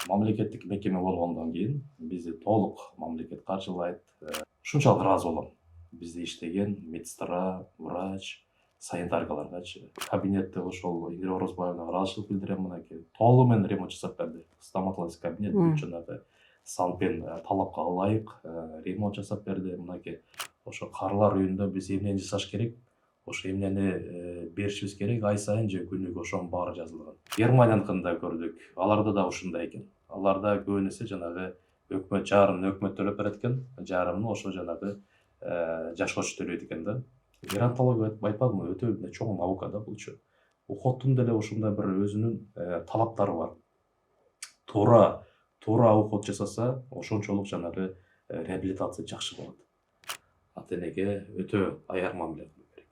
мамлекеттик мекеме болгондон кийин бизди толук мамлекет каржылайт. Ушунчалык ыраазы болом. Бизде иштеген медсестра, врач, санитаркаларгачы. Кабинетте ошол Индира Орозбаевнага ыраазычылык билдирем, мынакей толугу менен ремонт жасап берди. Стоматологический кабинет бүт жанагы санпен талапка ылайык ремонт жасап берди. Мынакей ошо карылар үйүндө биз эмнени жасаш керек, ошо эмнени беришибиз керек, ай сайын же күнүгө ошонун баары жазылган. Германияныкын да көрдүк. Аларда да ушундай экен. Аларда көбүн эсе жанагы өкмөт жарымын өкмөт төлөп берет экен, жарымын ошо жанагы жашоочу төлөйт экен да. Геронтология айтпадымбы, өтө мындай чоң наука да булчу. Уходтун деле ушундай бир өзүнүн талаптары бар. Туура уход жасаса, ошончолук жанагы реабилитация жакшы болот. Ата энеге өтө аяр мамиле кылуу керек.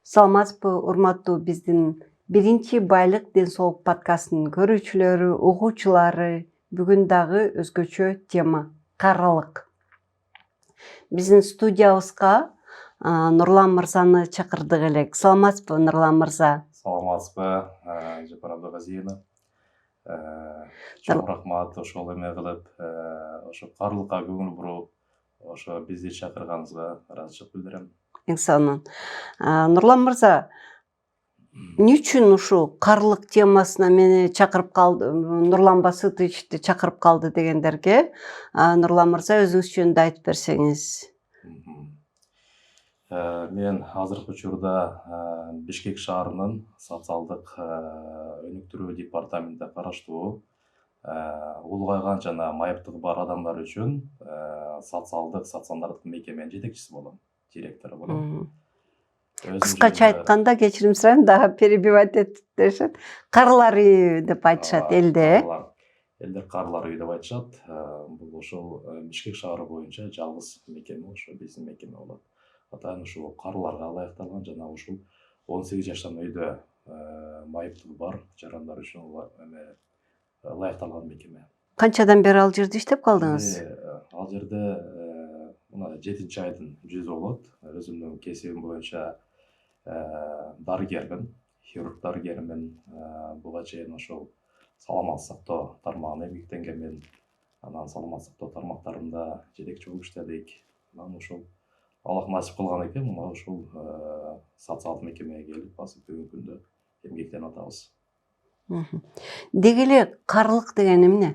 Саламатсызбы, урматтуу биздин биринчи байлык ден соолук подкастынын көрүүчүлөрү, угуучулары. Бүгүн дагы өзгөчө тема — каралык. Биздин студиябызга Нурлан мырзаны чакырдык элек. Саламатсызбы, Нурлан мырза? Саламатсызбы, Жапар Абдыгазиевна. Чоң рахмат ошол эме кылып, ошо карылыкка көңүл буруп, ошо бизди чакырганыңызга ыраазычылык билдирем. Эң сонун. Нурлан мырза, эмне үчүн ушул карылык темасына мени чакырып калды, Нурлан Басытовичти чакырып калды дегендерге Нурлан мырза өзүңүз жөнүндө айтып берсеңиз. Мен азыркы учурда Бишкек шаарынын социалдык өнүктүрүү департаментине караштуу улгайган жана майыптыгы бар адамдар үчүн социалдык стационардык мекеменин жетекчиси болом, директору болом. Кыскача айтканда, кечирим сурайм, дагы перебивать этишет. Карылар үйү деп айтышат элде. Элдер карылар үйү деп айтышат. Бул ошол Бишкек шаары боюнча жалгыз мекеме, ошо биздин мекеме болот. Атайын ушул карыларга ылайыкталган жана ушул 18 жаштан өйдө майыптыгы бар жарандар үчүн ылайыкталган мекеме. Канчадан бери ал жерде иштеп калдыңыз? Ал жерде мына 7-чи айдын жүзү болот. Өзүмдүн кесибим боюнча дарыгермин, хирург дарыгермин. Буга чейин ошол саламаттык сактоо тармагында эмгектенгенмин. Анан саламаттык сактоо тармактарында жетекчи болуп иштедик. Анан ошол Аллах насип кылган экен, мына ушул социалдык мекемеге келип, азыр бүгүнкү күндө эмгектенип атабыз. Деги эле карылык деген эмне?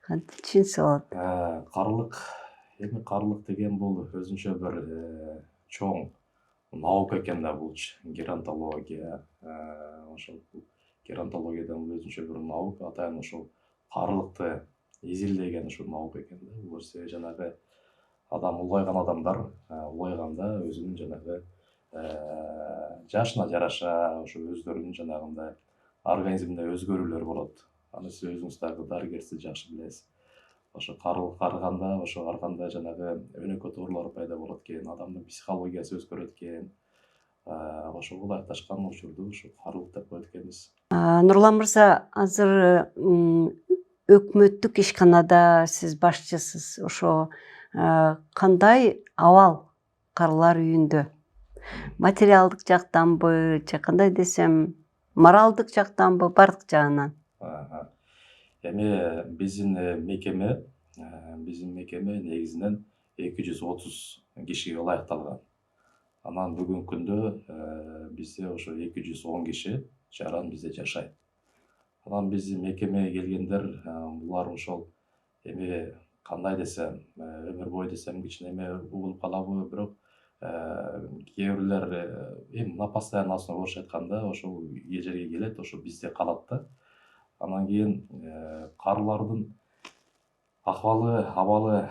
Кантип түшүнсө болот? Карылык деген бул өзүнчө бир чоң наука экен да булчу. Геронтология, ошол геронтологиядан өзүнчө бир наука, атайын ошол карылыкты изилдеген ушул наука экен да. Бул себеби жанагы адам улгайган адамдар улгайганда өзүнүн жанагы жашына жараша ошо өздөрүнүн жанагындай организминде өзгөрүүлөр болот. Аны сиз өзүңүз дагы дарыгерсиз жакшы билесиз. Ошо карылык карыганда ошо ар кандай жанагы өнөкөт оорулар пайда болот экен, адамдын психологиясы өзгөрөт экен. Ошого ылайыкташкан учурду ушу карылык деп коет экенбиз. Нурлан мырза, азыр өкмөттүк ишканада сиз башчысыз. Ошо кандай абал карылар үйүндө? Материалдык жактанбы, же кандай десем, моралдык жактанбы, бардык жагынан? Эми биздин мекеме негизинен 230 кишиге ылайыкталган. Анан бүгүнкү күндө бизде ошо 210 киши жаран бизде жашайт. Анан биздин мекемеге келгендер булар ошол эми кандай десем, өмүр бою десем кичине эме угулуп калабы, бирок кээ бирлер эми на постоянный основа орусча айтканда ошол жерге келет, ошо бизде калат да. Анан кийин карылардын абалы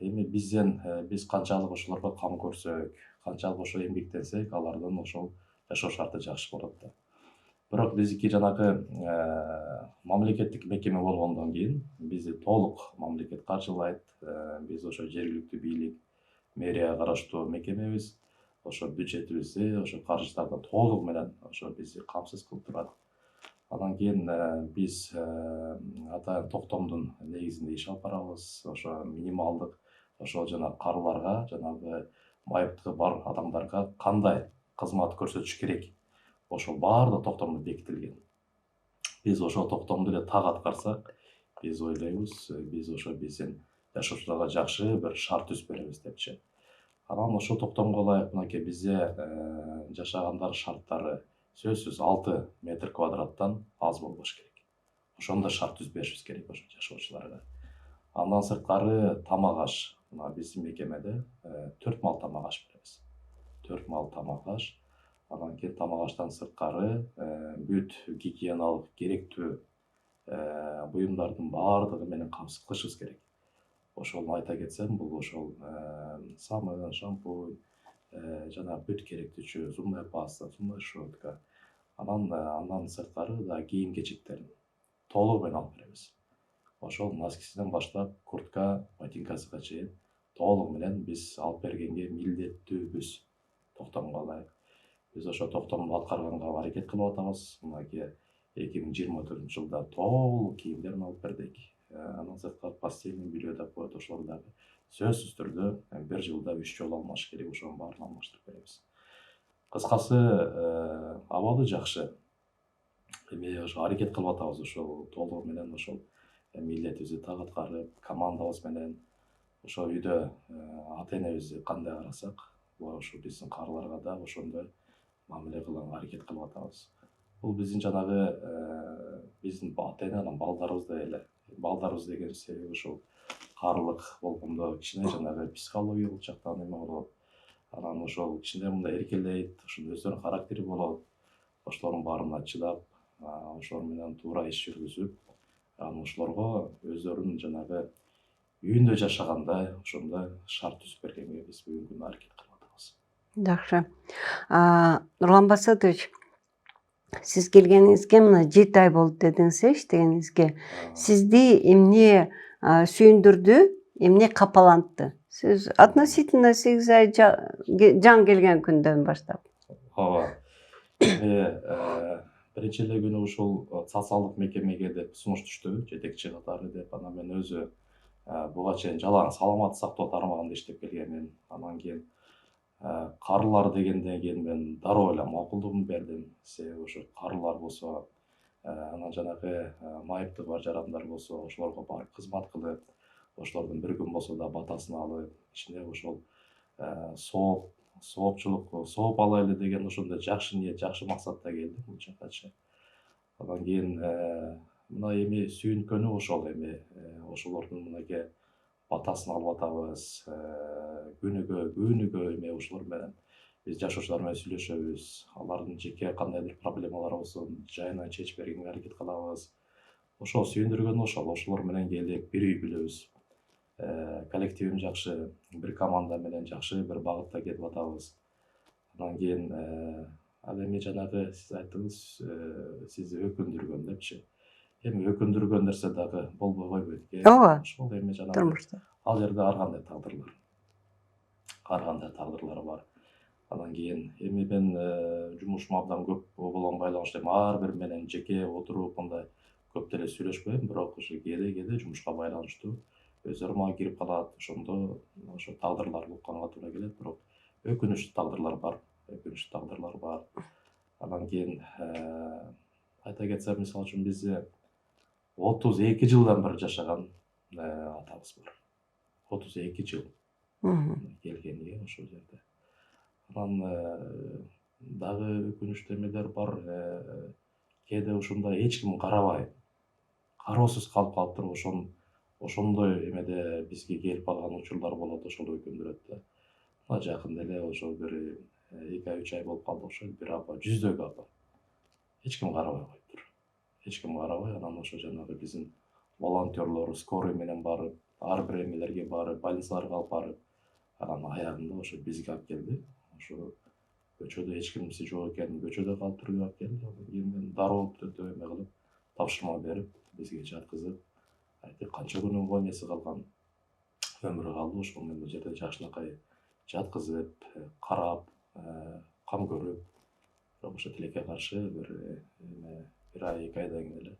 эми биз канчалык ошолорго кам көрсөк, канчалык ошо эмгектенсек, алардын ошол жашоо шарты жакшы болот да. Бирок биздики жанагы мамлекеттик мекеме болгондон кийин бизди толук мамлекет каржылайт. Биз ошо жергиликтүү бийлик, мэрияга караштуу мекемебиз. Ошо бюджетибизди, ошо каржыларды толугу менен ошо бизди камсыз кылып турат. Анан кийин биз атайын токтомдун негизинде иш алып барабыз. Ошо минималдык ошол жана карыларга, жанагы майыптыгы бар адамдарга кандай кызмат көрсөтүш керек. Ошол баардык токтомдо бекитилген. Биз ошол токтомду эле так аткарсак, биз ойлойбуз, биз ошо биздин жашоочуларга жакшы бир шарт түзүп беребиз депчи. Анан ошол токтомго ылайык мынакей бизде жашагандар шарттары сөзсүз 6 метр квадраттан аз болбош керек. Ошондой шарт түзүп беришибиз керек ошо жашоочуларга. Андан сырткары тамак аш. Мына биздин мекемеде 4 мал тамак аш беребиз. 4 мал тамак аш. Анан кийин тамак аштан сырткары бүт гигиеналык керектүү буюмдардын баардыгы менен камсыз кылышыбыз керек. Ошону айта кетсем, бул ошол самый, шампунь, жана бүт керектүүчү зубная паста, зубная щетка. Андан сырткары да кийим кечектерин толугу менен алып беребиз. Ошол носкисинен баштап куртка, ботинкасына чейин толугу менен биз алып бергенге милдеттүүбүз токтомго ылайык. Биз ошо токтомду аткарганга аракет кылып атабыз. Мынакей 2024-жылда толук кийимдерин алып бердик. Андан сырткары постельный белье деп коет, ошолор дагы сөзсүз түрдө бир жылда 3 жолу алмаш керек, ошонун баарын алмаштырып беребиз. Кыскасы, абалы жакшы. Эми ошо аракет кылып атабыз, ошол толугу менен ошол милдетибизди так аткарып, командабыз менен ошо үйдө ата-энебизди кандай карасак, ошо биздин карыларга да ошондой мамиле кылганга аракет кылып атабыз. Бул биздин жанагы биздин ата-эне анан балдарыбыздай эле. Балдарыбыз деген себеби ошол карылык болгондо кичине жанагы психологиялык жактан эме болот. Анан ошол кичине мындай эркелейт, ошол өздөрүнүн характери болот. Ошолордун баарына чыдап, ошолор менен туура иш жүргүзүп, анан ошолорго өздөрүнүн жанагы үйүндө жашагандай ошондой шарт түзүп бергенге биз бүгүнкү күнү аракет кылып атабыз. Жакшы. Нурлан Басатович, сиз келгениңизге мына 7 ай болду дедиңиз, иштегениңизге. Сизди эмне сүйүндүрдү, эмне капалантты? Сиз относительно 8 ай жаңы келген күндөн баштап. Ооба. Биринчи эле күнү ушул социалдык мекемеге деп сунуш түштү, жетекчи катары деп. Анан мен өзү буга чейин жалаң саламаттык сактоо тармагында иштеп келгенмин. Анан кийин карылар дегенден кийин мен дароо эле макулдугумду бердим. Себеби ошо карылар болсо, анан жанагы майыптыгы бар жарандар болсо, ошолорго барып кызмат кылып, ошолордун бир күн болсо да батасын алып, ичинде ошол сооп алайлы деген ошондой жакшы ниет, жакшы максатта келдим бул жаккачы. Андан кийин мына эми сүйүнткөнү ошол эми ошолордун мынакей батасын алып атабыз, күнүгө эми ошолор менен биз жашоочулар менен сүйлөшөбүз. Алардын жеке кандайдыр проблемалары болсо жайынан чечип бергенге аракет кылабыз. Ошол сүйүндүргөнү ошолор менен келип бир үй бүлөбүз. Коллективим жакшы, бир команда менен жакшы бир багытта кетип атабыз. Андан кийин ал эми жанагы сиз айттыңыз, сизди өкүндүргөн депчи. Эми өкүндүргөн нерсе дагы болбой койбойт экен. Ооба. Ошол эми жанагы Турмушта. ал жерде ар кандай тагдырлар бар. Андан кийин эми мен жумушум абдан көп болгон байланыштуу эми ар бир менен жеке отуруп мындай көп деле сүйлөшпөйм, бирок ошо кээде жумушка байланыштуу өздөрү мага кирип калат. Ошондо ошо тагдырларды укканга туура келет, бирок өкүнүчтүү тагдырлар бар. Андан кийин айта кетсем, мисалы үчүн бизде 32 жылдан бери жашаган атабыз бар. 32 жыл келгениге ошол жерде. Анан дагы өкүнүчтүү эмелер бар. Кээде ушундай эч ким карабай, кароосуз калып калыптыр. Ошондой эмеде бизге келип калган учурлар болот, ошол өкүндүрөт да. Мына жакында эле ошол бир 2-3 ай болуп калды окшойт, бир апа, жүздөгү апа. Эч ким карабай коюптур. Эч ким карабай, анан ошо жанагы биздин волонтерлор скорый менен барып, ар бир эмелерге барып, больницаларга алып барып, анан аягында ошо бизге алып келди. Ошо көчөдө эч кимиси жок экен, көчөдө калыптыр деп алып келди. Анан кийин мен дароо түрдө эме кылып, тапшырма берип, бизге жаткызып, айтып канча күнү больница калган, өмүрү калды. Ошол мен бул жерде жакшынакай жаткызып, карап, кам көрүп, ошо тилекке каршы бир ай, 2 айдан кийин эле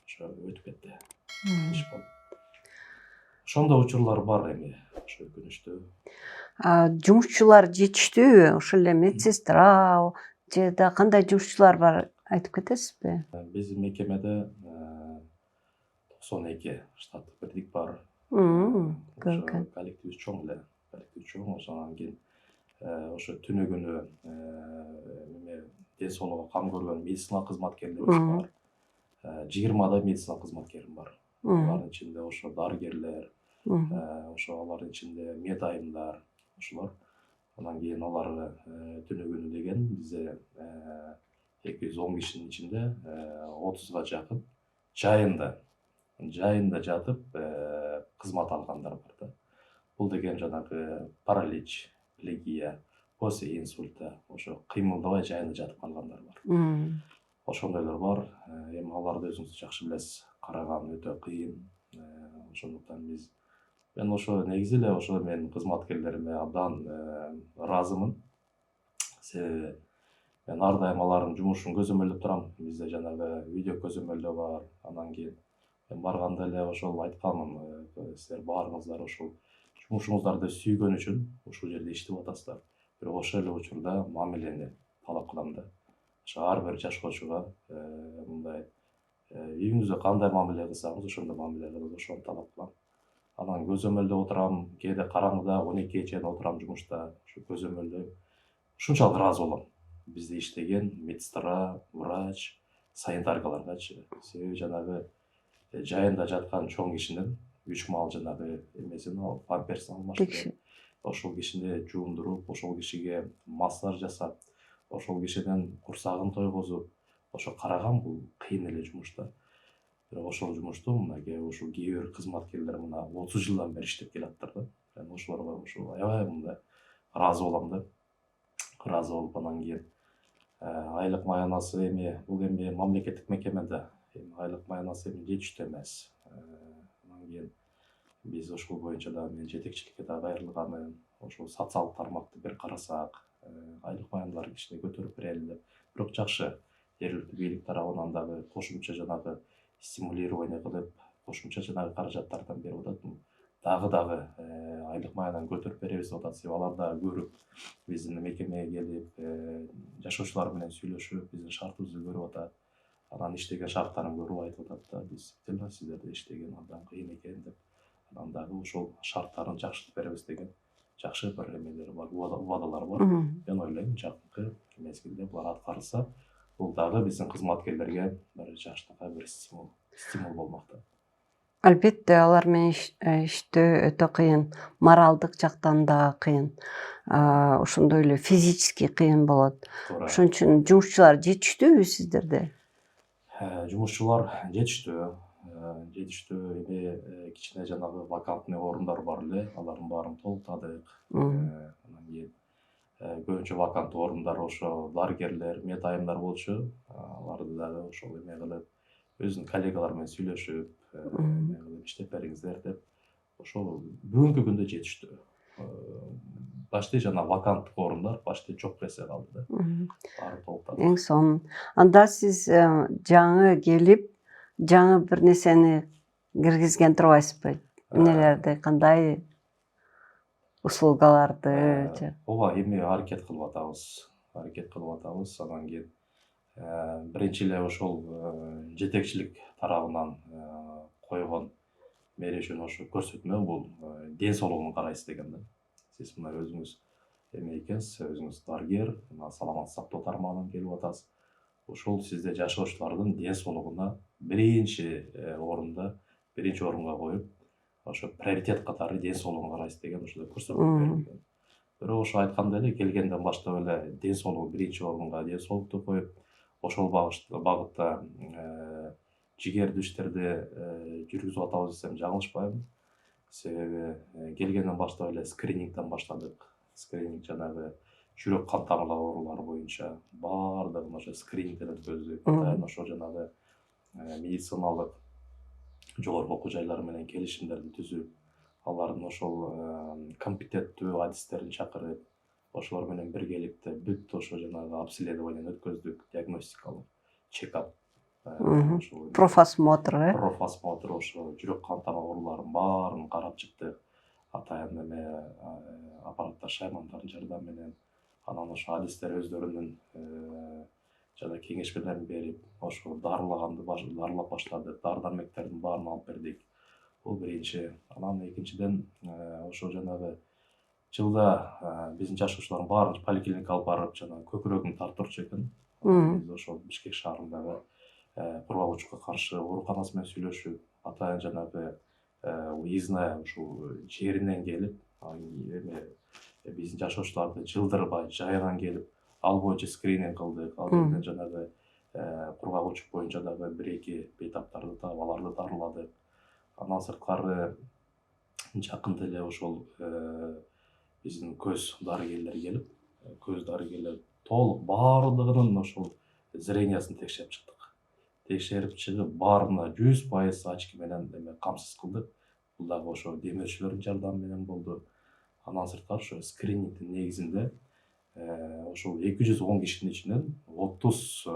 ошо өтүп кетти. Ошондой учурлар бар эми, ошо өкүнүчтүү. Жумушчулар жетиштүүбү? Ошол эле медсестра же да кандай жумушчулар бар айтып кетесизби? Биздин мекемеде 92 штаттык бирдик бар. Көп Ошо экен. коллективибиз чоң эле. Коллектив чоң, ошондон кийин ошо түнү күнү эме ден соолукка кам көргөн медицина кызматкерлерибиз бар. 20 медицина кызматкерим бар. Алардын ичинде ошо дарыгерлер, ошо алардын ичинде медайымдар, ошолор. Андан кийин алар түнү күнү деген бизде 210 кишинин ичинде 30га жакын жайында жатып кызмат алгандар бар да. Бул деген жанагы паралич, плегия, после инсульта, ошо кыймылдабай жайында жатып калгандар бар. Ошондойлор бар. Эми аларды өзүңүз жакшы билесиз, караган өтө кыйын. Ошондуктан мен ошо негизи эле ошо менин кызматкерлериме абдан ыраазымын. Себеби мен ар дайым алардын жумушун көзөмөлдөп турам. Бизде жанагы видео көзөмөлдөө бар. Андан кийин мен барганда эле ошол айтканмын, силер баарыңыздар ошол жумушуңуздарды сүйгөн үчүн ушул жерде иштеп атасыздар. Бирок ошол эле учурда мамилени талап кылам да. Ошо ар бир жашоочуга мындай үйүңүздө кандай мамиле кылсаңыз ошондой мамиле кылыңыз, ошону талап кылам. Анан көзөмөлдөп отурам, кээде караңгыда 12-ге чейин отурам жумушта, ушу көзөмөлдөйм. Ушунчалык ыраазы болом. Бизде иштеген медсестра, врач, санитаркаларгачы. Себеби жанагы жайында жаткан чоң кишинин 3 маал жанагы эмесин памперсин алмаштырып, ошол кишини жуундуруп, ошол кишиге массаж жасап, ошол кишинин курсагын тойгозуп, ошо караган бул кыйын эле жумуш да. Бирок ошол жумушту кээ бир кызматкерлер 30 жылдан бери иштеп келатыптыр да. Мен ошолорго аябай мындай ыраазы болом да. Ыраазы болуп анан кийин айлык маянасы бул мамлекеттик мекемеде айлык маянасы жетиштүү эмес. Анан кийин биз ошол боюнча да мен жетекчиликке да кайрылганмын. Ошол социалдык тармакты бир карасак, айлык маяндарды кичине көтөрүп берели деп. Бирок жакшы, жергиликтүү бийлик тарабынан дагы кошумча жанагы стимулирование кылып, кошумча жанагы каражаттардан берип атат. Дагы айлык маянын көтөрүп беребиз деп атат. Себеби алар дагы көрүп, биздин мекемеге келип, жашоочулар менен сүйлөшүп, биздин шартыбызды көрүп атат. Анан иштеген шарттарын көрүп айтып атат да, биз силерде иштеген абдан кыйын экен деп. Анан дагы ошол шарттарын жакшыртып беребиз деген жакшы бир эмелер бар, убадалар бар. Мен ойлойм, жакынкы мезгилде булар аткарылса, бул дагы биздин кызматкерлерге бир жаштыкка бир стимул болмок да. Албетте, алар менен иштөө өтө кыйын, моралдык жактан да кыйын, ошондой эле физически кыйын болот. Ошон үчүн жумушчулар жетиштүүбү сиздерде? Жумушчулар жетиштүү. Кичине жанагы вакантный орундар бар эле, алардын баарын толуктадык. Анан кийин көбүнчө ваканттуу орундар ошо дарыгерлер, медайымдар болчу. Аларды дагы ошол эме кылып, өзүнүн коллегалары менен сүйлөшүп, иштеп бериңиздер деп. Ошол бүгүнкү күндө жетиштүү. Башты жанагы ваканттык орундар башты жок эсе калды да. Баары толуктады. Эң сонун. Анда сиз жаңы келип, жаңы бир нерсени киргизген турбайсызбы? Эмнелерди, кандай услугаларды? Ооба, эми аракет кылып атабыз. Анан кийин биринчи эле ошол жетекчилик тарабынан койгон мережени ошо көрсөтмө бул ден соолугун карайсыз деген да. Сиз мына өзүңүз эме экенсиз, өзүңүз дарыгер, саламаттык сактоо тармагынан келип атасыз. Ошол сизде жашоочулардын ден соолугуна биринчи орунга коюп, ошо приоритет катары ден соолугун карайсыз деген ошондой көрсөтмө берилген. Бирок ошо айткандай эле келгенден баштап эле ден соолугу биринчи орунга ден соолукту коюп, ошол багытта жигердүү иштерди жүргүзүп атабыз десем жаңылышпайм. Себеби келгенден баштап эле скринингден баштадык. Скрининг жанагы жүрөк кан тамырлар оорулары боюнча баардыгын ошо скринингден өткөздүк. Атайын ошо жанагы медициналык жогорку окуу жайлары менен келишимдерди түзүп, алардын ошол компетенттүү адистерин чакырып, ошолор менен биргеликте бүт ошо жанагы обследованияны өткөздүк, диагностикалык чекап. Профосмотр, ошо жүрөк кан тамыр ооруларынын баарын карап чыктык. Атайын аппараттар шаймандардын жардамы менен анан ошо адистер өздөрүнүн жана кеңешмелерин берип ошо дарылап баштадык, дары дармектердин баарын алып бердик. Бул биринчи. Анан экинчиден ошо жанагы жылда биздин жашоочулардын баарын поликлиникага алып барып жана көкүрөгүн тартырчу экен. Биз ошо Бишкек шаарындагы кургагучукка каршы ооруканасы менен сүйлөшүп, атайын жанагы уездная ушул жеринен келип, биздин жашоочуларды жылдырбай жайынан келип, ал боюнча скрининг кылдык. Ал жерден жанагы кургагучук боюнча дагы 1-2 бейтаптарды таап, аларды дарыладык. Андан сырткары жакында эле ошол биздин көз дарыгерлери келип, көз дарыгерлер толук баардыгынын ошол зрениясын текшерип чыктык. Текшерип чыгып, баарына 100% очки менен камсыз кылдык. Бул дагы ошо демөөрчүлөрдүн жардамы менен болду. Андан сырткары ошо скринингдин негизинде ошол 210 кишинин ичинен 30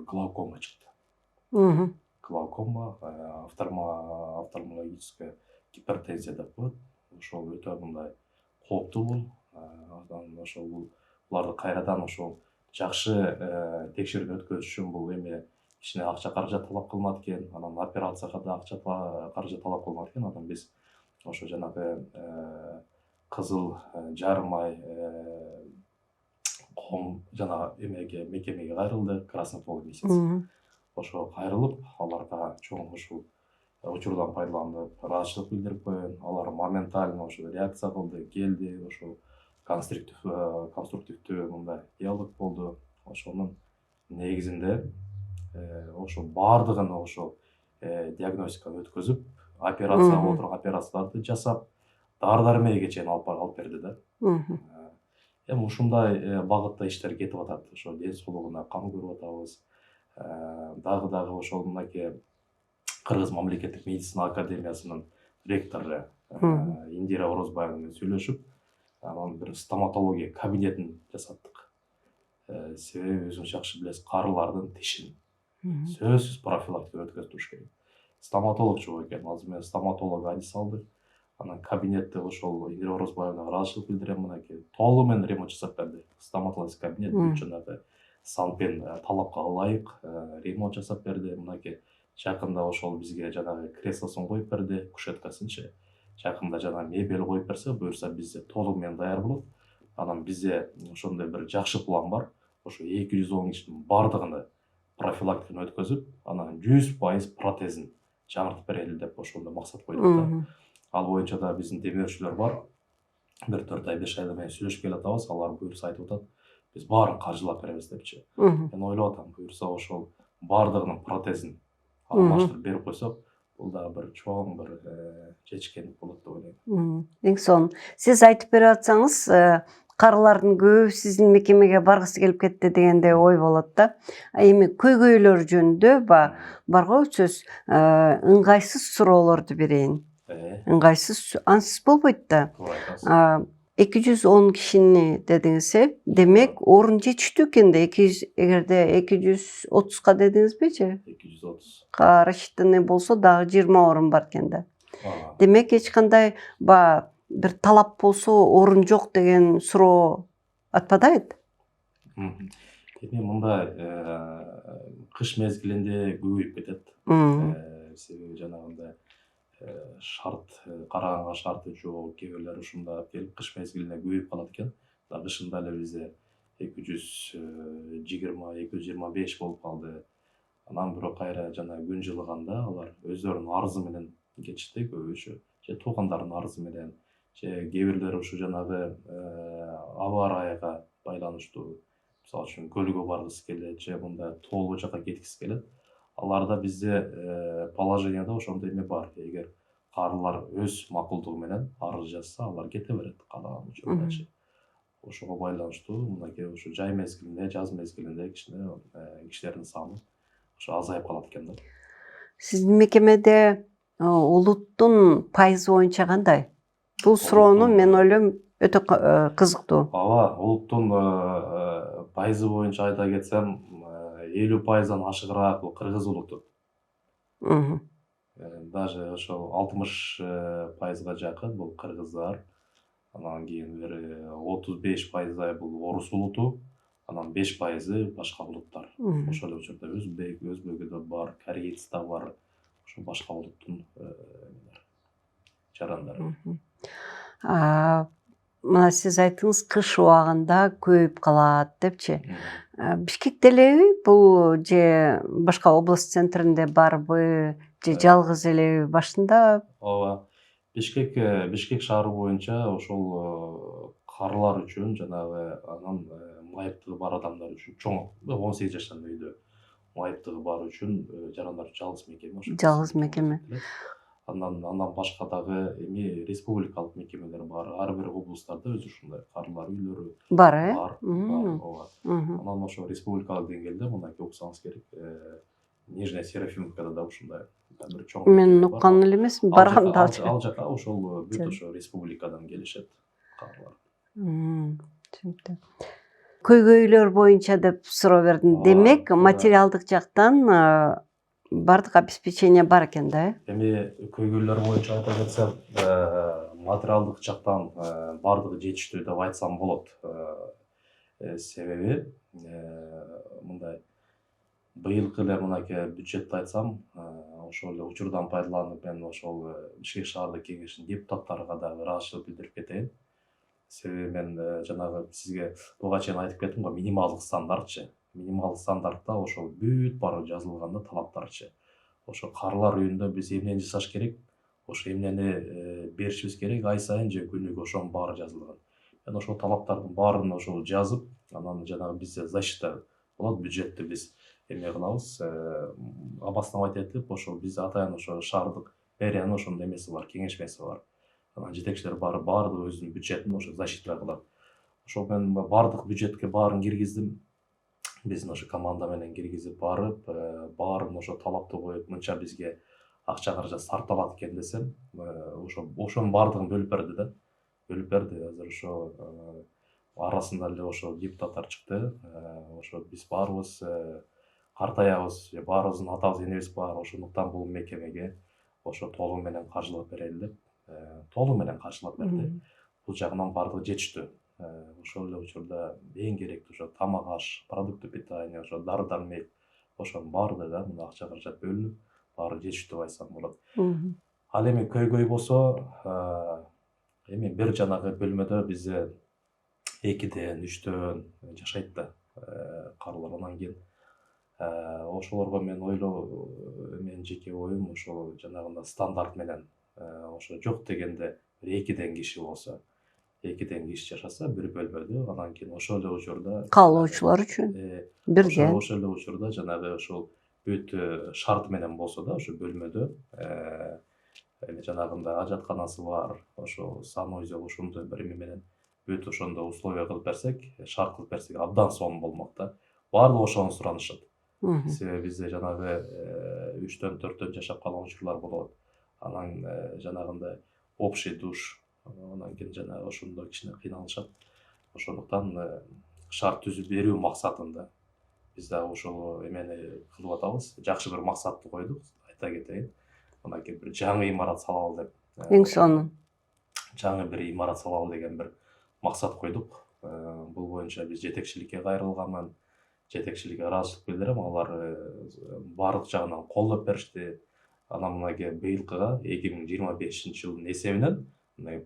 глаукома чыкты. Глаукома, офтальмологическая гипертензия деп коет. Ошол өтө мындай кооптуу бул. Анан ошол буларды кайрадан ошол жакшы текшерүүдөн өткөзүш үчүн бул кичине акча каражат талап кылынат экен. Анан операцияга да акча каражат талап кылынат экен. Анан биз ошо жанагы кызыл жармай ком жана мекемеге кайрылдык, Красный полк месяц. Ошо кайрылып, аларга чоң ушул учурдан пайдаланып, ыраазычылык билдирип коеюн. Алар моментально ошо реакция кылды, келди, ошо конструктивдүү мындай диалог болду. Ошонун негизинде ошо баардыгын ошо диагностиканы өткөзүп, операция боло турган операцияларды жасап, дары дармегиге чейин алып берди да. Эми ушундай багытта иштер кетип атат. Ошо ден соолугуна кам көрүп атабыз. Дагы ошол мынакей Кыргыз мамлекеттик медицина академиясынын ректору Индира Орозбаева менен сүйлөшүп, анан бир стоматология кабинетин жасаттык. Себеби өзүңүз жакшы билесиз, карылардын тишин сөзсүз профилактика өткөзүп туруш керек. Стоматолог жок экен. Азыр мен стоматолог адис алдык. Анан кабинетте ошол Индира Орозбаевна ыраазычылык билдирем, мынакей толугу менен ремонт жасап берди. Стоматологический кабинет жанагы санпен талапка ылайык ремонт жасап берди. Мынакей жакында ошол бизге жанагы креслосун коюп берди, кушеткасынчы. Жакында жана мебель коюп берсе, буюрса бизде толугу менен даяр болот. Анан бизде ошондой бир жакшы план бар. Ошо 210 кишинин баардыгына профилактиканы өткөзүп, анан 100% протезин жаңыртып берели деп ошондой максат койдук да. Ал боюнча да биздин демөөрчүлөр бар. 1-4 ай 5 айдан бери сүйлөшүп келатабыз. Алар буюрса айтып атат, биз баарын каржылап беребиз депчи. Мен ойлоп атам, буюрса ошол баардыгынын протезин алмаштырып берип койсок, бул дагы бир чоң бир жетишкендик болот деп ойлойм. Эң сонун. Сиз айтып берип атсаңыз, карылардын көбү сиздин мекемеге баргысы келип кетти дегенде ой болот да. Эми көйгөйлөр жөнүндө барго сөз ыңгайсыз суроолорду берейин. Ыңгайсыз ансыз болбойт да. 210 кишини дедиңиз, демек орун жетиштүү экен да. Эгерде 230ка дедиңизби? 230. Рассчитанный болсо дагы 20 орун бар экен да. Демек эч кандай бир талап болсо орун жок деген суроо атпадайбы? Эми мындай кыш мезгилинде көбөйүп кетет. Себеби жанагындай шарт, караганга шарты жок, кээ бирлер ушунда келип кыш мезгилине көбөйүп калат экен. Кышында эле бизде 220-225 болуп калды. Анан бирок кайра жана күн жылыганда алар өздөрүнүн арызы менен кетишти көбүчө. Же туугандарынын арызы менен, же кээ бирлер ушу жанагы аба ырайга байланыштуу. Мисалы үчүн көлгө баргысы келет, же мындай тоолуу жакка кеткиси келет. Аларда бизде положенияда ошондой эме бар. Эгер карылар өз макулдугу менен арыз жазса, алар кете берет каалаган учурдачы. Ошого байланыштуу мынакей ушу жай мезгилинде, жаз мезгилинде кичине кишилердин саны ошо азайып калат экен да. Сиздин мекемеде улуттун пайызы боюнча кандай? Бул суроону мен ойлойм өтө кызыктуу. Ооба, улуттун пайызы боюнча айта кетсем, 50%дан ашыгыраак бул кыргыз улутту. Даже ошол 60%га жакын бул кыргыздар. Анан кийин бир 35% бул орус улуту, анан 5% башка улуттар. Ошол эле учурда өзбөгү да бар, кореец да бар. Ошо башка улуттун жарандары. Мына сиз айттыңыз кыш убагында көбөйүп калат депчи. Бишкекте элеби бул же башка область центринде барбы же жалгыз элеби башында? Ооба. Бишкек шаары боюнча ошол карылар үчүн жанагы анан майыптыгы бар адамдар үчүн чоң 18 жаштан өйдө майыптыгы бар үчүн жарандар жалгыз мекеме ошо. Жалгыз мекеме. Андан башка дагы республикалык мекемелер бар. Ар бир облустарда өзү ушундай карылар үйлөрү Бар, бар. Ооба. Анан ошо республикалык деңгээлде мынакей уксаңыз керек, Нижняя Серафимовкада да ушундай бир чоң. Мен уккан эле эмесмин, барган да. Ал жака ошол бүт ошо республикадан келишет карылар. Түшүнүктүү. Көйгөйлөр боюнча деп суроо бердим. Демек, материалдык жактан бардык обеспечение бар экен да? Эми көйгөйлөр боюнча айта кетсем, материалдык жактан бардыгы жетиштүү деп айтсам болот. Себеби мындай быйылкы эле мынакей бюджетти айтсам, ошол эле учурдан пайдаланып мен ошол Бишкек шаардык кеңешинин депутаттарына дагы ыраазычылык билдирип кетейин. Себеби мен жанагы сизге буга чейин айтып кеттим го, минималдык стандартчы. Минималдык стандартта ошол бүт баары жазылганда талаптарчы. Ошо карылар үйүндө биз эмнени жасаш керек, ошо эмнени беришибиз керек ай сайын же күнүгө ошонун баары жазылган. Мен ошол талаптардын баарын ошол жазып, анан жанагы бизде защита болот, бюджетти биз эме кылабыз, обосновать этип, ошол биз атайын ошо шаардык мэриянын ошондой эмеси бар, кеңешмеси бар. Анан жетекчилер баардыгы өзүнүн бюджетин ошо защита кылат. Ошол мен баардык бюджетке баарын киргиздим. Биздин ошо команда менен киргизип барып, баарын ошо талапты коюп, мынча бизге акча каражат сарпталат экен десем, ошонун баардыгын бөлүп берди да. Бөлүп берди. Азыр ошо арасында эле ошо депутаттар чыкты. Ошо биз баарыбыз картаябыз, баарыбыздын атабыз энебиз бар. Ошондуктан бул мекемеге ошо толугу менен каржылап берели деп, толугу менен каржылап берди. Бул жагынан баардыгы жетиштүү. Ошол эле учурда эң керектүү ошо тамак аш, продукты питания, ошо дары дармек, ошонун баардыгы мына акча каражат бөлүнүп, баары жетиштүү деп айтсам болот. Ал эми көйгөй болсо, эми бир жанагы бөлмөдө бизде 2ден 3төн жашайт да карылар. Анан кийин ошолорго мен ойлоо, менин жеке оюм ошол жанагындай стандарт менен ошо жок дегенде бир 2ден киши болсо, 2ден киши жашаса бир бөлмөдө, анан кийин ошол эле учурда Каалоочулар үчүн бирден. Ошол эле учурда жанагы ошол бүт шарт менен болсо да, ошо бөлмөдө эми жанагындай ажатканасы бар, ошо санузел ошондой бир эме менен бүт ошондой условия кылып берсек, шарт кылып берсек абдан сонун болмок да. Баардыгы ошону суранышат. Себеби бизде жанагы 3төн 4төн жашап калган учурлар болот. Анан жанагындай общий душ, анан кийин жанагы ошондо кичине кыйналышат. Ошондуктан шарт түзүп берүү максатында биз дагы ошол эмени кылып атабыз. Жакшы бир максатты койдук, айта кетейин. Мынакей бир жаңы имарат салалы деп. Эң сонун. Жаңы бир имарат салалы деген бир максат койдук. Бул боюнча биз жетекчиликке кайрылганмын. Жетекчиликке ыраазычылык билдирем. Алар баардык жагынан колдоп беришти. Анан мынакей быйылкыга 2025-жылдын эсебинен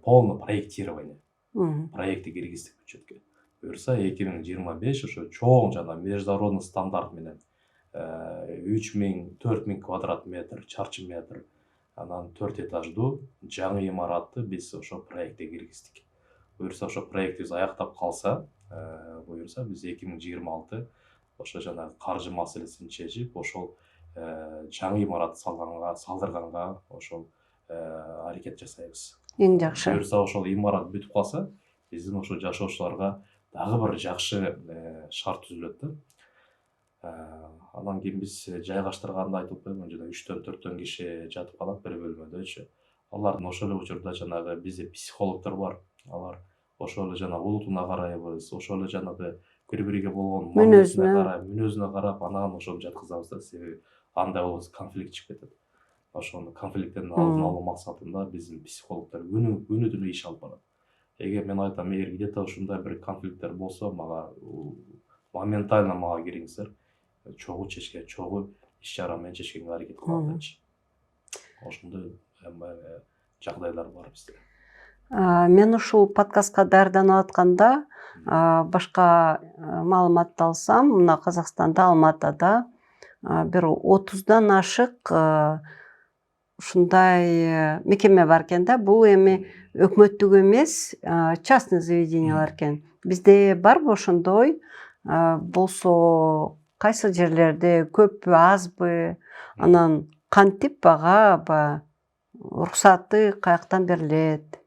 полный проектирование. Проекти киргиздик бюджетке. Буюрса 2025 ошо чоң жана международный стандарт менен 3000-4000 квадрат метр, чарчы метр, анан 4 этаждуу жаңы имаратты биз ошо проектке киргиздик. Буюрса ошо проектибиз аяктап калса, буюрса биз 2026 ошо жанагы каржы маселесин чечип, ошол жаңы имарат салдырганга ошол аракет жасайбыз. Эң жакшы. Буюрса ошол имарат бүтүп калса, биздин ошо жашоочуларга дагы бир жакшы шарт түзүлөт да. Анан кийин биз жайгаштырганды айтып коеюн, жана 3төн 4төн киши жатып калат бир бөлмөдө. Алардын ошол эле учурда жанагы бизде психологдор бар. Алар ошол эле жанагы улутуна карайбыз, ошол эле жанагы бири-бириге болгон мүнөзүнө карап, анан ошону жаткызабыз да. Себеби андай болбосо конфликт чыгып кетет. Ошону конфликттин алдын алуу максатында биздин психологдор күнү түнү иш алып барат. Эгер мен айтам, эгер где-то ушундай бир конфликттер болсо, моментально мага кириңиздер. Чогуу чечке, чогуу иш-чара менен чечкенге аракет кылам депчи. Ошондой жагдайлар бар бизде. Мен ушул подкастка даярданып атканда башка маалыматты алсам, мына Казакстанда Алматада бир 30дан ашык ушундай мекеме бар экен да. Бул эми өкмөттүк эмес, частный заведениялар экен. Бизде барбы ошондой? Болсо кайсы жерлерде көппү, азбы? Анан кантип бага, уруксаты каяктан берилет?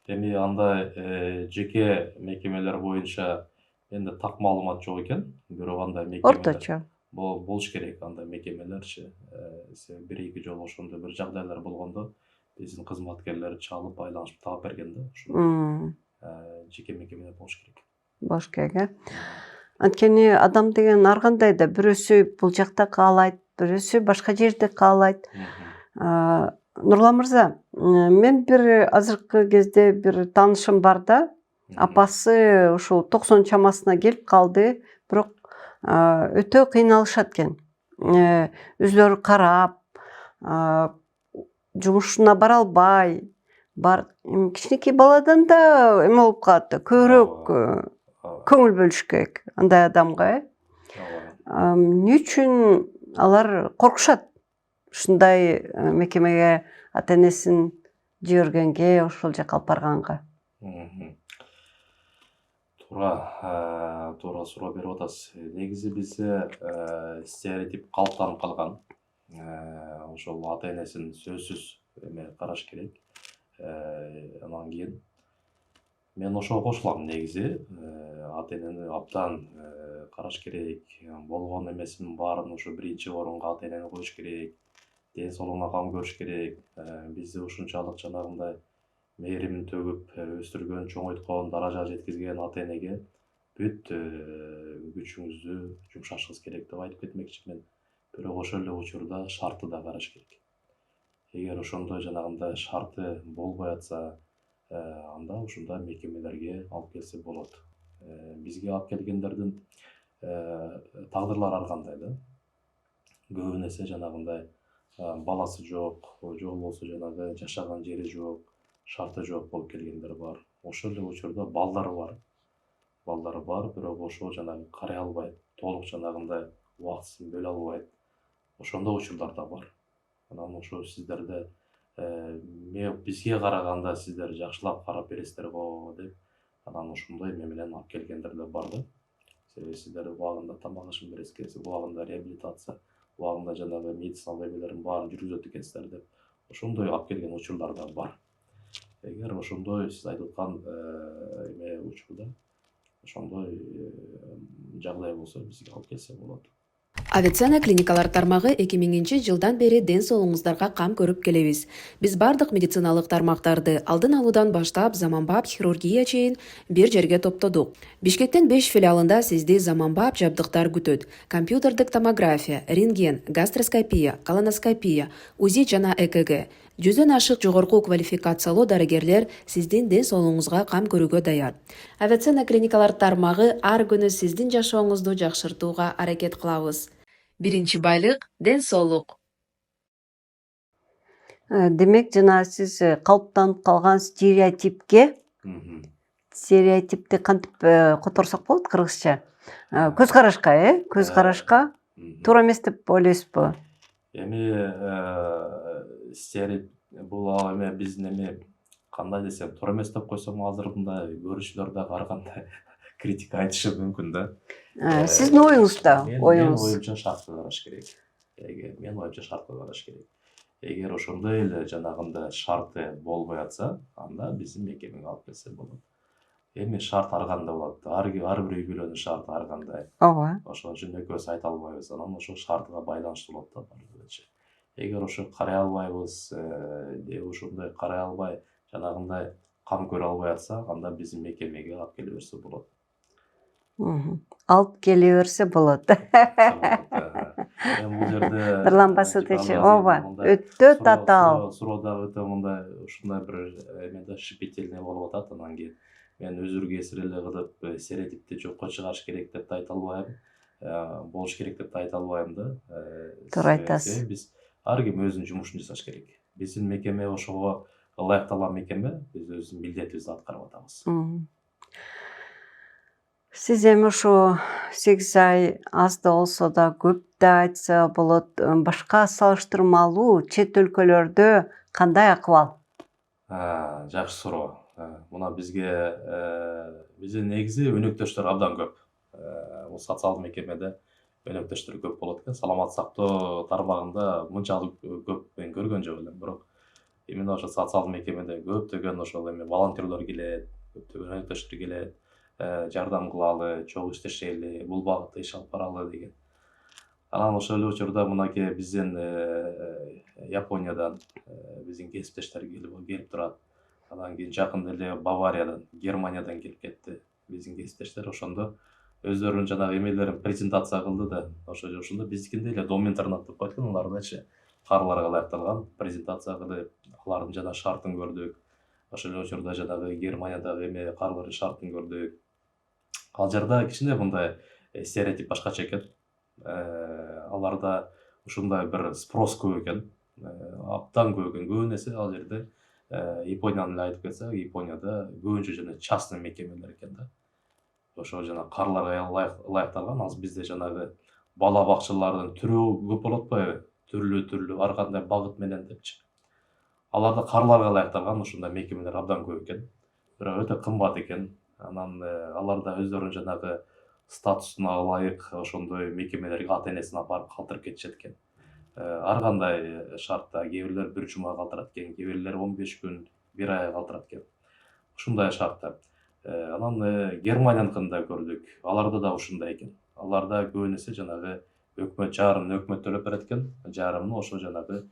Эми андай жеке мекемелер боюнча менде так маалымат жок экен. Бирок андай мекемелер Орточо. болуш керек, андай мекемелерчи. Бир-эки жолу ошондой бир жагдайлар болгондо биздин кызматкерлер чалып, байланышып таап берген да. Ошондой жеке мекемелер болуш керек. Болуш керек, Анткени адам деген ар кандай да, бирөөсү бул жакта каалайт, бирөөсү башка жерде каалайт. Нурлан мырза, мен бир азыркы кезде бир таанышым бар да, апасы ушул 90 чамасына келип калды, бирок өтө кыйналышат экен. Өзүлөрү карап, жумушуна бара албай, кичинекей баладан да эме болуп калат да, көбүрөөк көңүл бөлүш керек андай адамга. Эмне үчүн алар коркушат ушундай мекемеге ата-энесин жибергенге, ошол жака алып барганга? Туура суроо берип атасыз. Негизи бизде стереотип калыптанып калган. Ошол ата-энесин сөзсүз эме караш керек. Анан кийин мен ошого кошулам негизи. Ата-энени абдан караш керек. Болгон эмесинин баарын ушу биринчи орунга ата-энени коюш керек. Ден соолугуна кам көрүш керек. Бизди ушунчалык жанагындай мээримин төгүп өстүргөн, чоңойткон, даражага жеткизген ата-энеге бүт күчүңүздү жумшашыңыз керек деп айтып кетмекчимин. Бирок ошол эле учурда шарты да караш керек. Эгер ошондой жанагындай шарты болбой атса, анда ушундай мекемелерге алып келсе болот. Бизге алып келгендердин тагдырлары ар кандай да. Көбүн эсе жанагындай баласы жок, же болбосо жанагы жашаган жери жок, шарты жок болуп келгендер бар. Ошол эле учурда балдары бар, бирок ошо жанагы карай албайт, толук жанагындай убактысын бөлө албайт. Ошондой учурлар да бар. Анан ошо сиздерде бизге караганда сиздер жакшылап карап бересиздер го деп, анан ошондой эме менен алып келгендер да бар да. Себеби сиздер убагында тамак ашын бересиз, убагында реабилитация, убагында жанагы медициналык эмелердин баарын жүргүзөт экенсиздер деп, ошондой алып келген учурлар да бар. Эгер ошондой сиз айтып аткан эме учурда ошондой жагдай болсо бизге алып келсе болот. Авиценна клиникалар тармагы 2000-жылдан бери ден соолугуңуздарга кам көрүп келебиз. Биз бардык медициналык тармактарды алдын алуудан баштап заманбап хирургия чейин бир жерге топтодук. Бишкектин 5 филиалында сизди заманбап жабдыктар күтөт. Компьютердик томография, рентген, гастроскопия, колоноскопия, УЗИ жана ЭКГ. 100дөн ашык жогорку квалификациялуу дарыгерлер сиздин ден соолугуңузга кам көрүүгө даяр. Авиценна клиникалар тармагы ар күнү сиздин жашооңузду жакшыртууга аракет кылабыз. Биринчи байлык – ден соолук. Демек, жана сиз калыптанып калган стереотипти кантип которсок болот кыргызча? Көз карашка, көз карашка туура эмес деп ойлойсузбу? Эми бул эме биздин эме кандай десем, туура эмес деп койсом, азыр мындай көрүүчүлөр дагы ар кандай критика айтышы мүмкүн да. Сиздин оюңузда, Менин оюмча шартты караш керек. Эгер ошондой эле жанагындай шарты болбой атса, анда биздин мекемеге алып келсе болот. Эми шарт ар кандай болот. Ар бир үй бүлөнүн шарты ар кандай. Ооба. Ошон үчүн экөөбүз айта албайбыз. Анан ошол шартыга байланыштуу болот да баардыгычы. Эгер ошо карай албайбыз, ошондой карай албай, жанагындай кам көрө албай атса, анда биздин мекемеге алып келе берсе болот. Алып келе берсе болот. Эми бул жерде Нурлан Басытович, ооба, өтө татаал. суроодагы өтө мындай ушундай бир эмети щепетильный болуп атат. Анан кийин мен өзүр кесир эле кылып стереотипти жокко чыгарыш керек деп да айта албайм, болуш керек деп да айта албайм да. Туура айтасыз. Себеби биз ар ким өзүнүн жумушун жасаш керек. Биздин мекеме ошого ылайыкталган мекеме, биз өзүбүздүн милдетибизди аткарып атабыз. Сиз эми ушу 8 ай аз да болсо да көп да айтса болот, башка салыштырмалуу чет өлкөлөрдө кандай акыбал? Жакшы суроо. Мына бизге биздин негизи өнөктөштөр абдан көп. Бул социалдык мекемеде өнөктөштөр көп болот экен. Саламаттык сактоо тармагында мынчалык көп мен көргөн жок элем. Бирок именно ошо социалдык мекемеде көптөгөн ошол эми волонтерлор келет, көптөгөн өнөктөштөр келет, жардам кылалы, чогуу иштешели, бул багытта иш алып баралы деген. Анан ошол эле учурда мынакей биздин Япониядан биздин кесиптештер келип турат. Анан кийин жакында эле Бавариядан, Германиядан келип кетти биздин кесиптештер. Ошондо өздөрүнүн жанагы эмелерин презентация кылды да, ошондо биздикиндей эле дом интернат деп коет экен, алардачы каарыларга ылайыкталган презентация кылып, алардын жана шартын көрдүк. Ошол эле учурда жанагы Германиядагы эме каарылардын шартын көрдүк. Ал жерде кичине мындай стереотип башкача экен. Аларда ушундай бир спрос көп экен, абдан көп экен. Көбүн эсе ал жерде Японияны эле айтып кетсек, Японияда көбүнчө жана частный мекемелер экен да. Ошо жана каарыларга ылайыкталган. Азыр бизде жанагы бала бакчалардын түрү көп болуп атпайбы? Түрлүү ар кандай багыт менен депчи. Аларда каарыларга ылайыкталган ушундай мекемелер абдан көп экен. Бирок өтө кымбат экен. Анан аларда өздөрүнүн жанагы статусуна ылайык ошондой мекемелерге ата-энесин алып барып калтырып кетишет экен. Ар кандай шартта, кээ бирлер 1 жума калтырат экен, кээ бирлер 15 күн, 1 ай калтырат экен. Ушундай шартта. Анан Германияныкын да көрдүк. Аларда да ушундай экен. Аларда көбүн эсе жанагы өкмөт жарымын өкмөт төлөп берет экен, жарымын ошо жанагы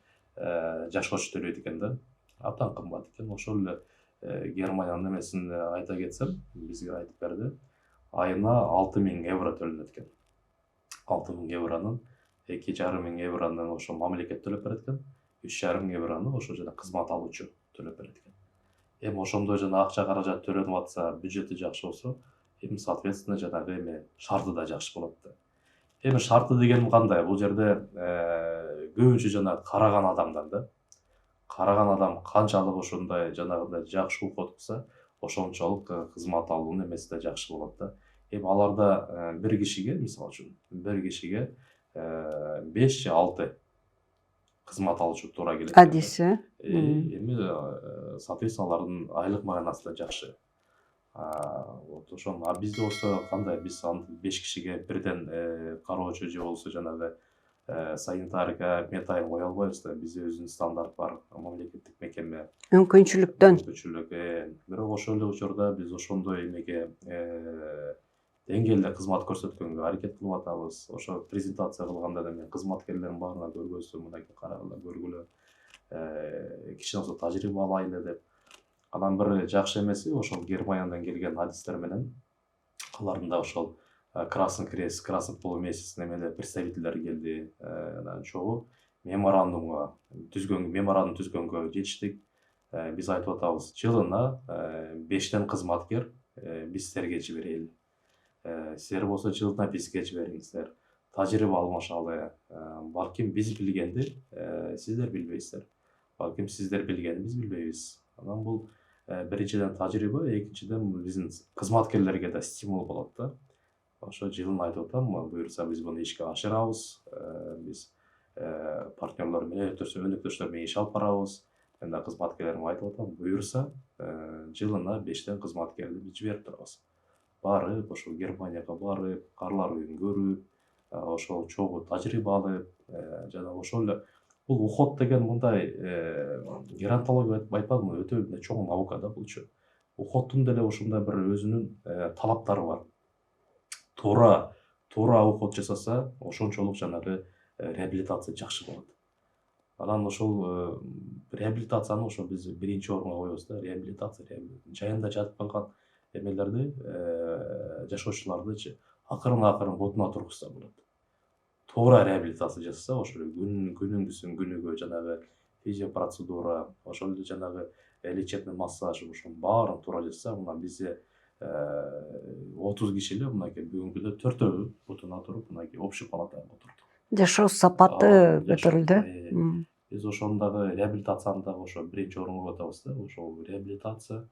жашоочу төлөйт экен да. Абдан кымбат экен. Ошол эле Германиянын эмесин айта кетсем, бизге айтып берди. Айына 6000 евро төлөнөт экен. 6000 евронун 2,5 евронун ошо мамлекет төлөп берет экен. 3,5 еврону ошо жана кызмат алуучу төлөп берет экен. Эми ошондой жана акча каражат төлөнүп атса, бюджети жакшы болсо, эми соответственно жанагы эме шарты да жакшы болот да. Эми шарты дегеним кандай? Бул жерде көбүнчө жана караган адамдан да. Караган адам канчалык ошондой жанагындай жакшы уход кылса, ошончолук кызмат алуунун эмеси да жакшы болот да. Эми аларда бир кишиге, мисалы үчүн, бир кишиге 5 же 6 кызмат алуучу туура келет. Адиси. Эми соответственно алардын айлык маанасы да жакшы. Вот ошон, бизде болсо кандай? Биз 5 кишиге бирден кароочу же болсо жанагы санитарка, медайым кое албайбыз да. Бизде өзүнүн стандарт бар, мамлекеттик мекеме. Мүмкүнчүлүктөн. Бирок ошол эле учурда биз ошондой эмеге деңгээлде кызмат көрсөткөнгө аракет кылып атабыз. Ошо презентация кылганда да мен кызматкерлердин баарына көргөзсөм, мынакей карагыла, көргүлө, кичине болсо тажрыйба алайлы деп. Анан бир жакшы эмеси ошол Германиядан келген адистер менен алардын да ошол Красный Крест, Красный полумесяц немелер представительдер келди. Анан чогуу меморандум түзгөнгө жетиштик. Биз айтып атабыз, жылына 5тен кызматкер биз силерге жиберели. Силер болсо жылына бизге жибериңиздер. Тажрыйба алмашалы. Балким биз билгенди сиздер билбейсиздер. Балким сиздер билгенди биз билбейбиз. Анан бул биринчиден тажрыйба, экинчиден биздин кызматкерлерге да стимул болот да. Ошо жылын айтып атам, буюрса биз буну ишке ашырабыз. Биз партнерлор менен, өнөктөштөр менен иш алып барабыз. Мен да кызматкерлериме айтып атам, буюрса жылына 5тен кызматкерди биз жиберип турабыз. Барып, ошо Германияга барып, каарылар үйүн көрүп, ошол чогуу тажрыйба алып, жана ошол эле бул уход деген мындай геронтология айтпадымбы, өтө чоң наука да булчу. Уходдун деле ушундай бир өзүнүн талаптары бар. Туура уход жасаса, ошончолук жанагы реабилитация жакшы болот. Анан ошол реабилитацияны ошо биз биринчи орунга коебуз да, реабилитация. Жайында жатып калган эмелерди, жашоочулардычы акырын бутуна тургузса болот. туура реабилитация жасаса, ошол күнүңдүсүн күнүгө жанагы физиопроцедура, ошол эле жанагы лечебный массаж, ошонун баарын туура жасаса, мына бизде 30 киши эле мынакей бүгүнкү күндө 4-өө бутуна туруп, мынакей общий палатага отурдук. Жашоо сапаты көтөрүлдү. Биз ошону дагы реабилитацияны дагы ошо биринчи орунга коюп атабыз да. Ошол реабилитация,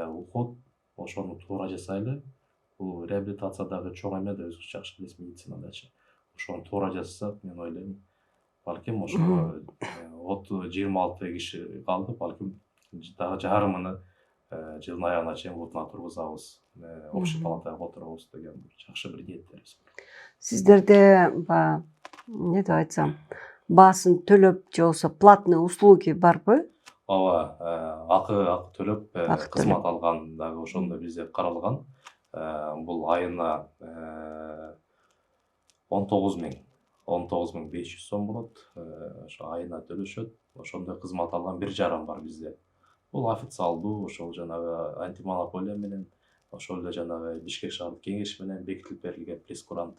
уход, ошону туура жасайлы. Бул реабилитация дагы чоң эме да, өзүңүз жакшы билесиз медицинадачы. Ошону туура жасасак, мен ойлойм, балким ошо 26 киши калды, балким дагы жарымыны жылдын аягына чейин бутуна тургузабыз, общий палатага отурабыз деген жакшы бир ниеттерибиз бар. Сиздерде эмне деп айтсам, баасын төлөп же болбосо платный услуги барбы? Ооба, акы төлөп кызмат алган дагы ошондой бизде каралган. Бул айына 19.500 сом болот. Ошо айына төлөшөт. Ошондой кызмат алган бир жаран бар бизде. Бул официалдуу, ошол жанагы антимонополия менен, ошол эле жанагы Бишкек шаардык кеңеш менен бекитилип берилген прескурант.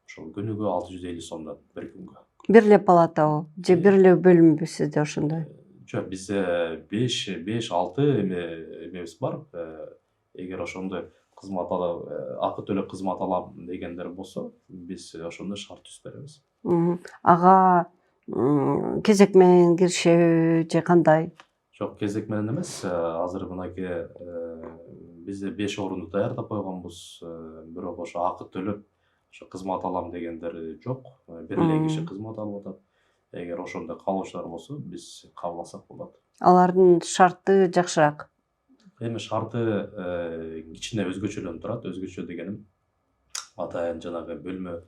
Ошол күнүгө 650 сомдон бир күнгө. Бир эле палатабы же бир эле бөлүмбү сизде ошондой? Жок, бизде 5-6 эмебиз бар. Эгер ошондой кызмат алып, акы төлөп кызмат алам дегендер болсо, биз ошондой шарт түзүп беребиз. Ага кезек менен киришеби же кандай? Жок, кезек менен эмес. Азыр мынакей бизде 5 орунду даярдап койгонбуз. Бирок ошо акы төлөп ошо кызмат алам дегендер жок. Бир эле киши кызмат алып атат. Эгер ошондой каалоочулар болсо, биз кабыл алсак болот. Алардын шарты жакшыраак. Эми шарты кичине өзгөчөлөнүп турат. Өзгөчө дегеним атайын жанагы бөлмө,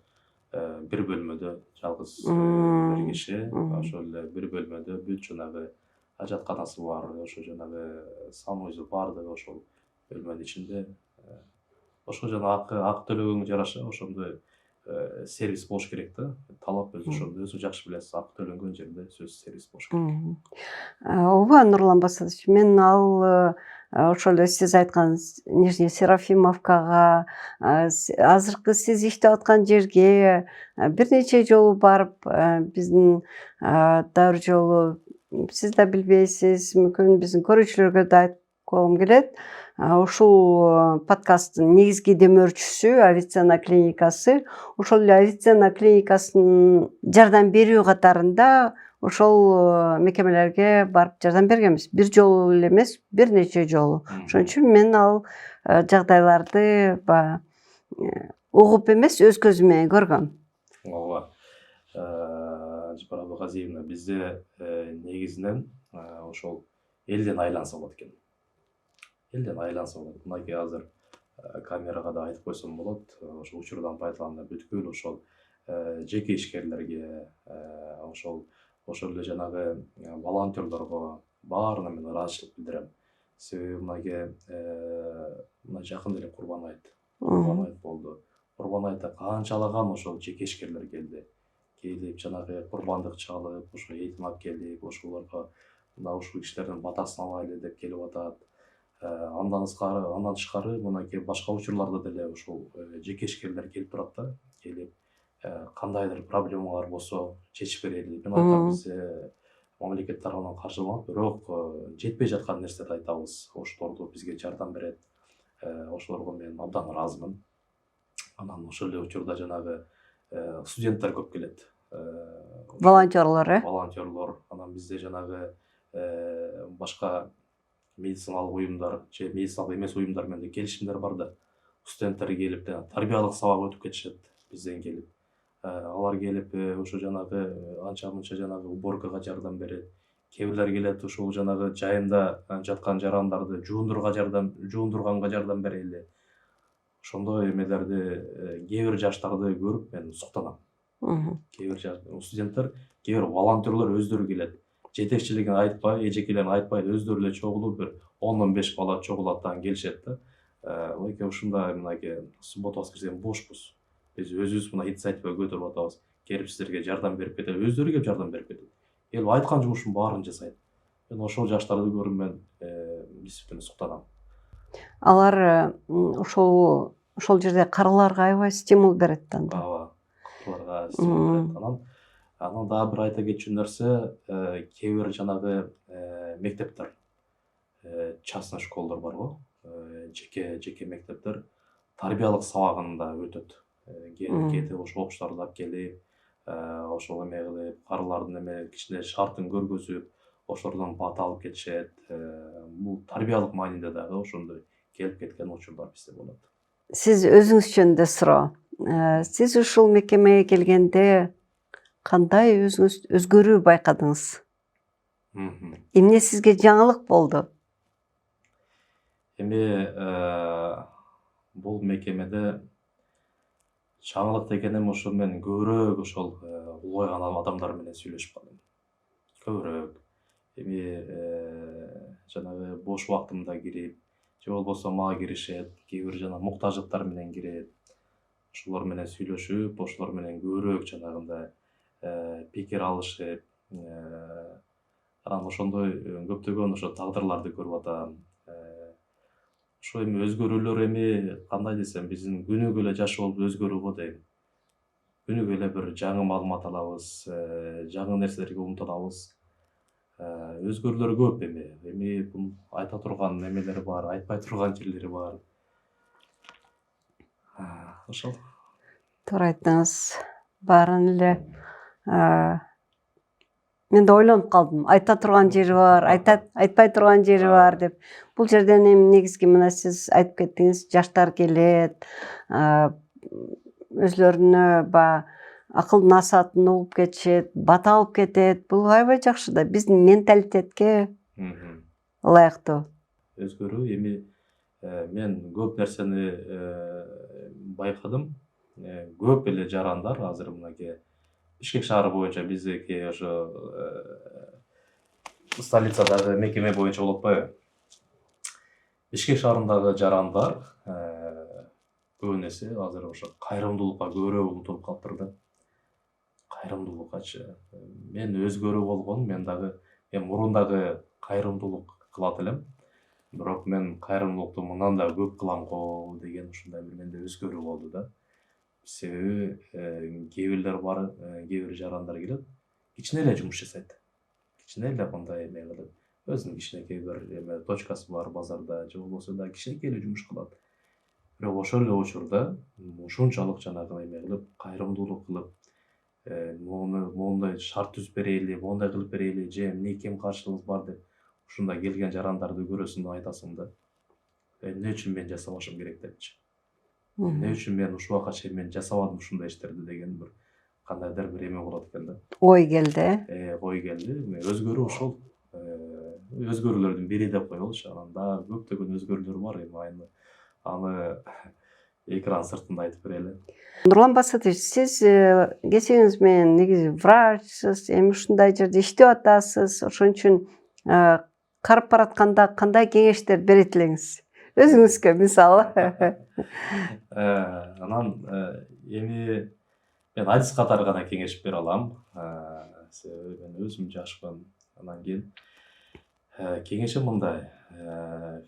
бир бөлмөдө жалгыз бир киши, ошол эле бир бөлмөдө бүт жанагы ажатканасы бар, ошо жанагы санузел бардыгы ошол бөлмөнүн ичинде. Ошо жана акы төлөгөнгө жараша ошондой сервис болуш керек да. Талап өзү ошондой, өзү жакшы билесиз, акы төлөнгөн жерде сөзсүз сервис болуш керек. Ооба, Нурлан Басатович, мен ошол эле сиз айткан Нижний Серафимовкага, азыркы сиз иштеп аткан жерге бир нече жолу барып, биздин дагы жолу сиз да билбейсиз, мүмкүн биздин көрүүчүлөргө да айткым келет. Ушул подкасттын негизги демөөрчүсү Авиценна клиникасы. Ошол эле Авиценна клиникасынын жардам берүү катарында ошол мекемелерге барып жардам бергенбиз. Бир жолу эле эмес, бир нече жолу. Ошон үчүн мен ал жагдайларды угуп эмес, өз көзүм менен көргөм. Ооба. Жапар Абылгазиевна, бизде негизинен ошол элден айланса болот экен. Элден айланса болот. Мынакей азыр камерага да айтып койсом болот. Ошол учурдан пайдаланып бүткүл ошол жеке ишкерлерге, ошол эле жанагы волонтерлорго баарына мен ыраазычылык билдирем. Себеби мынакей мына жакында эле Курбан айт болду. Курбан айтта канчалаган ошол жеке ишкерлер келди. Келип жанагы курбандык чалып, ошо эйтимап келип, ошолорго мына ушул кишилердин батасын алайлы деп келип атат. Андан тышкары мынакей башка учурларда деле ошол жеке ишкерлер келип турат да, келип кандайдыр проблемалар болсо чечип берели. Мен айтам, биз мамлекет тарабынан каржыланат, бирок жетпей жаткан нерселерди айтабыз. Ошолорду бизге жардам берет. Ошолорго мен абдан ыраазымын. Анан ошол эле учурда жанагы студенттер көп келет. Волонтерлор, волонтерлор. Анан бизде жанагы башка медициналык уюмдар же медициналык эмес уюмдар менен келишимдер бар да. Студенттер келип, тарбиялык сабак өтүп кетишет бизден келип. Алар келип, ошо жанагы анча-мынча жанагы уборкага жардам берет. Кээ бирлер келет, ушул жанагы жайында жаткан жарандарды жуундурганга жардам берели. Ошондой эмелерди, кээ бир жаштарды көрүп мен суктанам. Кээ бир студенттер, кээ бир волонтерлор өздөрү келет. Жетекчилигин айтпай, эжекелерин айтпай, өздөрү эле чогулуп бир 10-15 бала чогулат да келишет да. Мынакей ушундай мынакей суббота воскресенье бошпуз. Биз өзүбүз мына инициатива көтөрүп атабыз. Келип сиздерге жардам берип кетет, өздөрү келип жардам берип кетет. Келип айткан жумушун баарын жасайт. Мен ошол жаштарды көрүп мен действительно суктанам. Алар ошол жерде карыларга аябай стимул берет да. Ооба. ошолорго стимул берет. Анан дагы бир айта кетчү нерсе, кээ бир жанагы мектептер, частный школдор барго, жеке мектептер тарбиялык сабагын да өтөт. Кээде ошо окуучуларды алып келип, ошол эме кылып, карылардын эме кичине шартын көргөзүп, ошолордон бат алып кетишет. Бул тарбиялык маанинде дагы ошондой келип кеткен учурлар бизде болот. Сиз өзүңүз жөнүндө суроо. Сиз ушул мекемеге келгенде кандай өзүңүз өзгөрүү байкадыңыз? Эмне сизге жаңылык болду? Эми бул мекемеде жаңылык дегеним ошо мен көбүрөөк ошол улгайган адамдар менен сүйлөшүп калдым. Көбүрөөк. Эми жанагы бош убактымда кирип, же болбосо мага киришет, кээ бир жана муктаждыктар менен кирет. Ошолор менен сүйлөшүп, ошолор менен көбүрөөк жанагындай пикир алышып, анан ошондой көптөгөн ошо тагдырларды көрүп атам. Ошо эми өзгөрүүлөр эми кандай десем, биздин күнүгө эле жашообуз өзгөрүү го дейм. Күнүгө эле бир жаңы маалымат алабыз, жаңы нерселерге умтулабыз. Өзгөрүүлөр көп эми бул айта турган эмелери бар, айтпай турган жерлери бар. Ошол. Туура айттыңыз. Баарын эле мен да ойлонуп калдым. Айта турган жери бар, айтпай турган жери бар деп. Бул жерден эми негизги мына сиз айтып кеттиңиз, жаштар келет, өзлөрүнө баягы акыл насаатын угуп кетишет, бат алып кетет. Бул аябай жакшы да, биздин менталитетке ылайыктуу. Өзгөрүү эми мен көп нерсени байкадым. Көп эле жарандар азыр мынакей Бишкек шаары боюнча биздики ошо столицадагы мекеме боюнча болуп атпайбы? Бишкек шаарындагы жарандар көбүн эсе азыр ошо кайрымдуулукка көбүрөөк умтулуп калыптыр да. Кайрымдуулуккачы. Мен өзгөрүү болгон, мен мурун дагы кайрымдуулук кылат элем. Бирок мен кайрымдуулукту мындан да көп кылам го деген ушундай бир менде өзгөрүү болду да. Себеби кээ бирлер бар, кээ бир жарандар келет, кичине эле жумуш жасайт. Кичине эле мындай эме кылып, өзүнүн кичинекей бир эме точкасы бар базарда, же болбосо да кичинекей эле жумуш кылат. Бирок ошол эле учурда ушунчалык жанагы эме кылып, кайрымдуулук кылып, моундай шарт түзүп берели, моундай кылып берели, же эмне кем каршылыгыңыз бар деп ушундай келген жарандарды көрөсүң да айтасың да. Эмне үчүн мен жасабашым керек депчи. Эмне үчүн мен ушул убакка чейин мен жасабадым ушундай иштерди деген бир кандайдыр бир эме болот экен да. Ой келди. Ой келди. Өзгөрүү ошол. Өзгөрүүлөрдүн бири деп коелучу. Анан дагы көптөгөн өзгөрүүлөр бар. Эми аны экран сыртында айтып берели. Нурлан Басатович, сиз кесибиңиз менен негизи врачсыз, эми ушундай жерде иштеп атасыз. Ошон үчүн карып баратканда кандай кеңештер берет элеңиз? Өзүңүзгө мисалы. Анан эми мен адис катары гана кеңеш бере алам. Себеби мен өзүм жашпын. Анан кийин кеңешим мындай: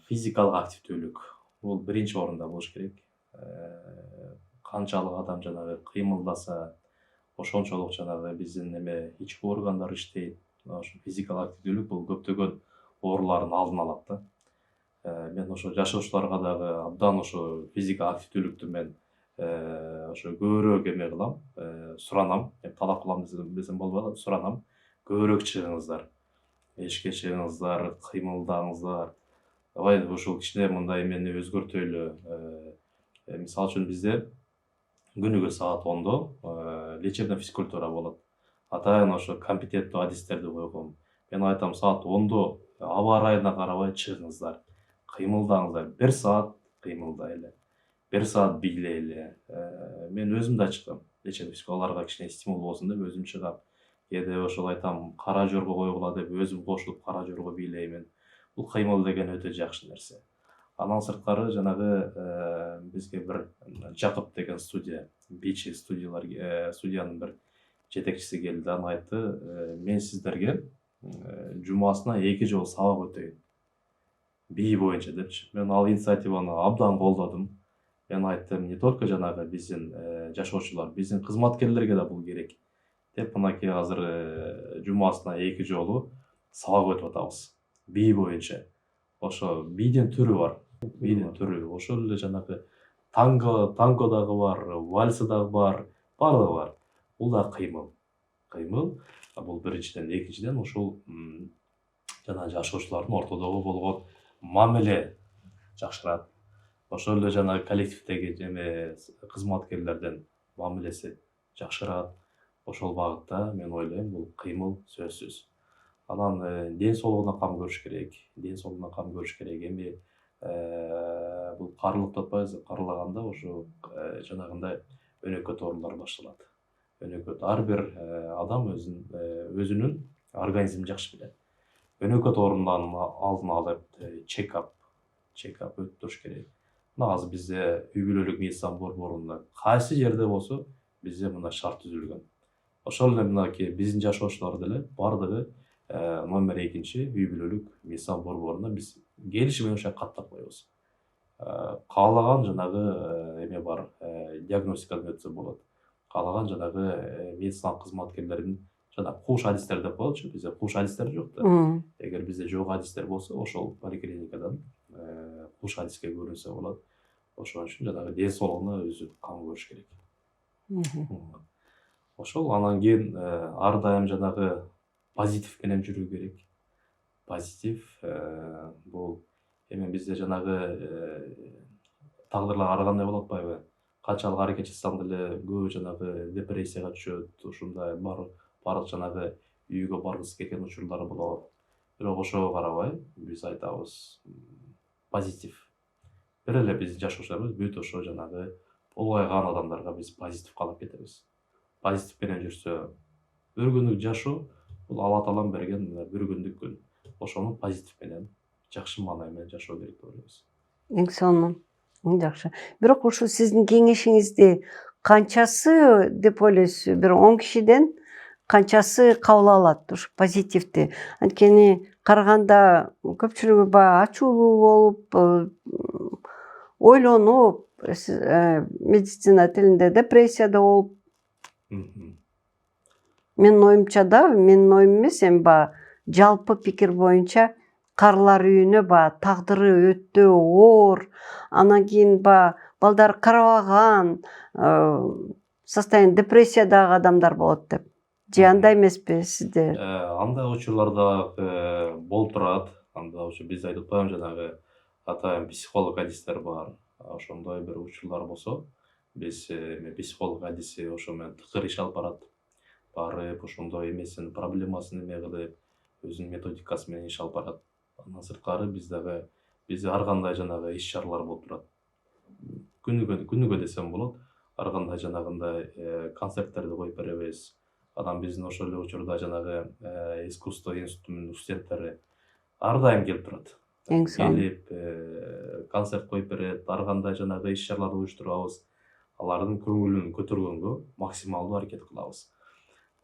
физикалык активдүүлүк бул биринчи орунда болуш керек. Канчалык адам жанагы кыймылдаса, ошончолук жанагы биздин эме ички органдар иштейт. Ошо физикалык активдүүлүк бул көптөгөн оорулардын алдын алат да. Мен ошо жашоочуларга дагы абдан ошо физикалык активдүүлүктү мен ошо көбүрөөк эме кылам, суранам. Талап кылам десем болбойт, суранам. Көбүрөөк чыгыңыздар, эшикке чыгыңыздар, кыймылдаңыздар. Давай ушул кичине мындай эмени өзгөртөлү. Мисалы үчүн бизде күнүгө саат 10-до лечебный физкультура болот. Атайын ошо компетенттүү адистерди койгом. Мен айтам, саат 10-до аба ырайына карабай чыгыңыздар, кыймылдаңыздар. 1 саат кыймылдайлы, 1 саат бийлейли. Мен өзүм да чыгам. Лечебный физкультураларга кичине стимул болсун деп өзүм чыгам. Кээде ошол айтам, кара жорго койгула деп өзүм кошулуп кара жорго бийлеймин. Бул кыймыл деген өтө жакшы нерсе. Андан сырткары жанагы бизге бир Жакып деген студия, бичи студиянын бир жетекчиси келди, аны айтты, мен сиздерге жумасына 2 жолу сабак өтөйүн. Бий боюнча депчи. Мен ал инициативаны абдан колдодум. Мен айттым, не только жанагы биздин жашоочулар, биздин кызматкерлерге да бул керек деп, мынакей азыр жумасына 2 жолу сабак өтүп атабыз. Бий боюнча. Ошо бийдин түрү бар. Бийдин түрү. Ошол эле жанагы танго дагы бар, вальсы дагы бар, баардыгы бар. Бул да кыймыл. Кыймыл. Бул биринчиден, экинчиден ушул жана жашоочулардын ортодогу болгон мамиле жакшырат. Ошол эле жана коллективдеги кызматкерлердин мамилеси жакшырат. Ошол багытта мен ойлойм, бул кыймыл сөзсүз. Анан ден соолугуна кам көрүш керек. Ден соолугуна кам көрүш керек. Эми бул карылык деп атпайбызбы? Карылаганда ошо жанагындай өнөкөт оорулар башталат. Өнөкөт ар бир адам өзүнүн организмин жакшы билет. Өнөкөт оорунун алдын алып чекап өттүрүш керек. Мына азыр бизде үй бүлөлүк медицина борборунда кайсы жерде болсо бизде мына шарт түзүлгөн. Ошол эле мынакей биздин жашоочулар деле баардыгы номер 2 үй бүлөлүк медицина борборуна биз келишим менен каттап коебуз. Каалаган жанагы эме бар, диагностикадан өтсө болот. Каалаган жанагы медицина кызматкерлеринин жана куш адистер деп коелучу, бизде куш адистер жок да. Эгер бизде жок адистер болсо, ошол поликлиникадан куш адиске көрүнсө болот. Ошон үчүн жанагы ден соолугуна өзү кам көрүш керек. Ошол анан кийин ар дайым жанагы позитив менен жүрүү керек. Позитив бул эми бизде жанагы тагдырлар ар кандай болуп атпайбы? Канчалык аракет жасасаң деле көбү жанагы депрессияга түшөт, ушундай баардык жанагы үйгө баргысы келген учурлар болот. Бирок ошого карабай биз айтабыз позитив. Бир эле биздин жашоочуларыбыз бүт ошо жанагы улгайган адамдарга биз позитив калып кетебиз. Позитив менен жүрсө, бир күндүк жашоо бул Алла Таалам берген бир күндүк күн. Ошону позитив менен, жакшы маанай менен жашоо керек деп ойлойбуз. Эң сонун, эң жакшы. Бирок ушул сиздин кеңешиңизди канчасы деп ойлойсуз? Бир 10 кишиден канчасы кабыл алат ушу позитивди? Анткени караганда көпчүлүгү баягы ачуулуу болуп, ойлонуп, медицина тилинде депрессияда болуп. Менин оюмча да, менин оюм эмес, эми баягы жалпы пикир боюнча карылар үйүнө баягы тагдыры өтө оор, анан кийин баягы балдары карабаган, состояние депрессиядагы адамдар болот деп. Же андай эмеспи сизде? Андай учурлар да болуп турат. Анда ошо биз айтып атпайбы, жанагы атайын психолог адистер бар. Ошондой бир учурлар болсо, биз психолог адиси ошо менен тыкыр иш алып барат. Барып, ошондой эмесин проблемасын эме кылып, өзүнүн методикасы менен иш алып барат. Андан сырткары бизде ар кандай жанагы иш чаралар болуп турат. Күнүгө десем болот. Ар кандай жанагындай концерттерди коюп беребиз. Анан биздин ошол эле учурда жанагы искусство институтунун студенттери ар дайым келип турат. Эң сонун. Келип концерт коюп берет, ар кандай жанагы иш чараларды уюштурабыз. Алардын көңүлүн көтөргөнгө максималдуу аракет кылабыз.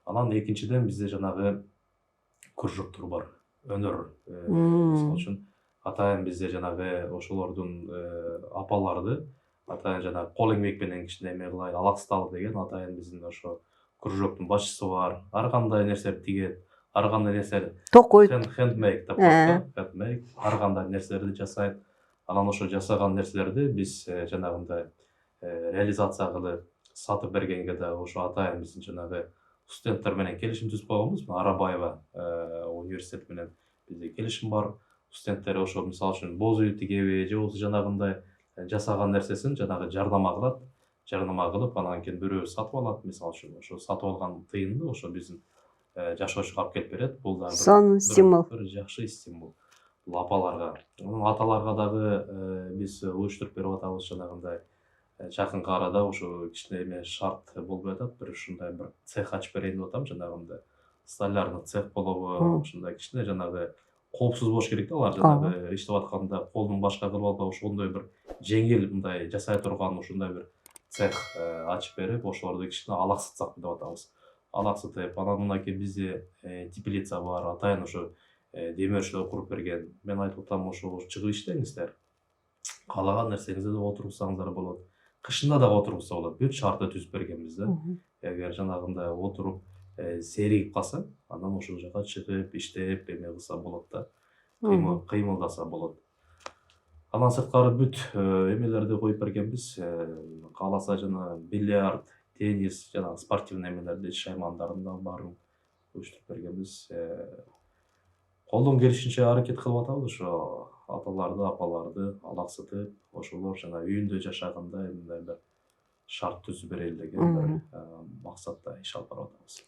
Анан экинчиден бизде жанагы кружоктор бар. Өнөр. Мисалы үчүн атайын бизде жанагы ошолордун апаларды атайын жанагы кол эмгек менен кичине эме кылайын, алаксыталы деген атайын биздин ошо кружоктун башчысы бар. Ар кандай нерселерди тигет, ар кандай нерселер Токойт. хендмейк деп коет, хендмейк, ар кандай нерселерди жасайт. Анан ошо жасаган нерселерди биз жанагындай реализация кылып сатып бергенге да ошо атайын биздин жанагы студенттер менен келишим түзүп койгонбуз. Арабаева университет менен бизде келишим бар. Студенттер ошо мисалы үчүн боз үй тигеби же болбосо жанагындай жасаган нерсесин жанагы жарнама кылат. Жарнама кылып, анан кийин бирөө сатып алат. Мисалы үчүн ошо сатып алган тыйынды ошо биздин жашоочуга алып келип берет. Бул дагы Сонун стимул. бир жакшы стимул. Бул апаларга. Анан аталарга дагы биз уюштуруп берип атабыз жанагындай. Жакынкы арада ошо кичине эме шарт болуп атат. Бир ушундай бир цех ачып берейин деп атам, жанагындай столярный цех болобу, ушундай кичине жанагы коопсуз болуш керек да, алар жанагы иштеп атканда колдун башка кылып албай ошондой бир жеңил мындай жасай турган ушундай бир цех ачып берип, ошолорду кичине алаксытсак деп атабыз. Алаксытып, анан мынакей бизде теплица бар, атайын ошо демөөрчүлөр куруп берген. Мен айтып атам, ошо чыгып иштеңиздер. Каалаган нерсеңизди да отургузсаңыздар болот. кышында дагы отургузса болот. Бүт шартты түзүп берgenбиз да. Эгер жанагындай отуруп серигип калса, анан ошол жака чыгып, иштеп, эме кылса болот да. Кыймылдаса болот. Андан сырткары бүт эмелерди коюп бергенбиз. Кааласа жана бильярд, теннис, жана спортивный эмелерди, шаймандардын да баарын уюштуруп бергенбиз. Колдон келишинче аракет кылып атабыз ошо аталарды, апаларды алаксытып, ошолор жана үйүндө жашагандай мындай бир шарт түзүп берели деген бир максатта иш алып барып атабыз.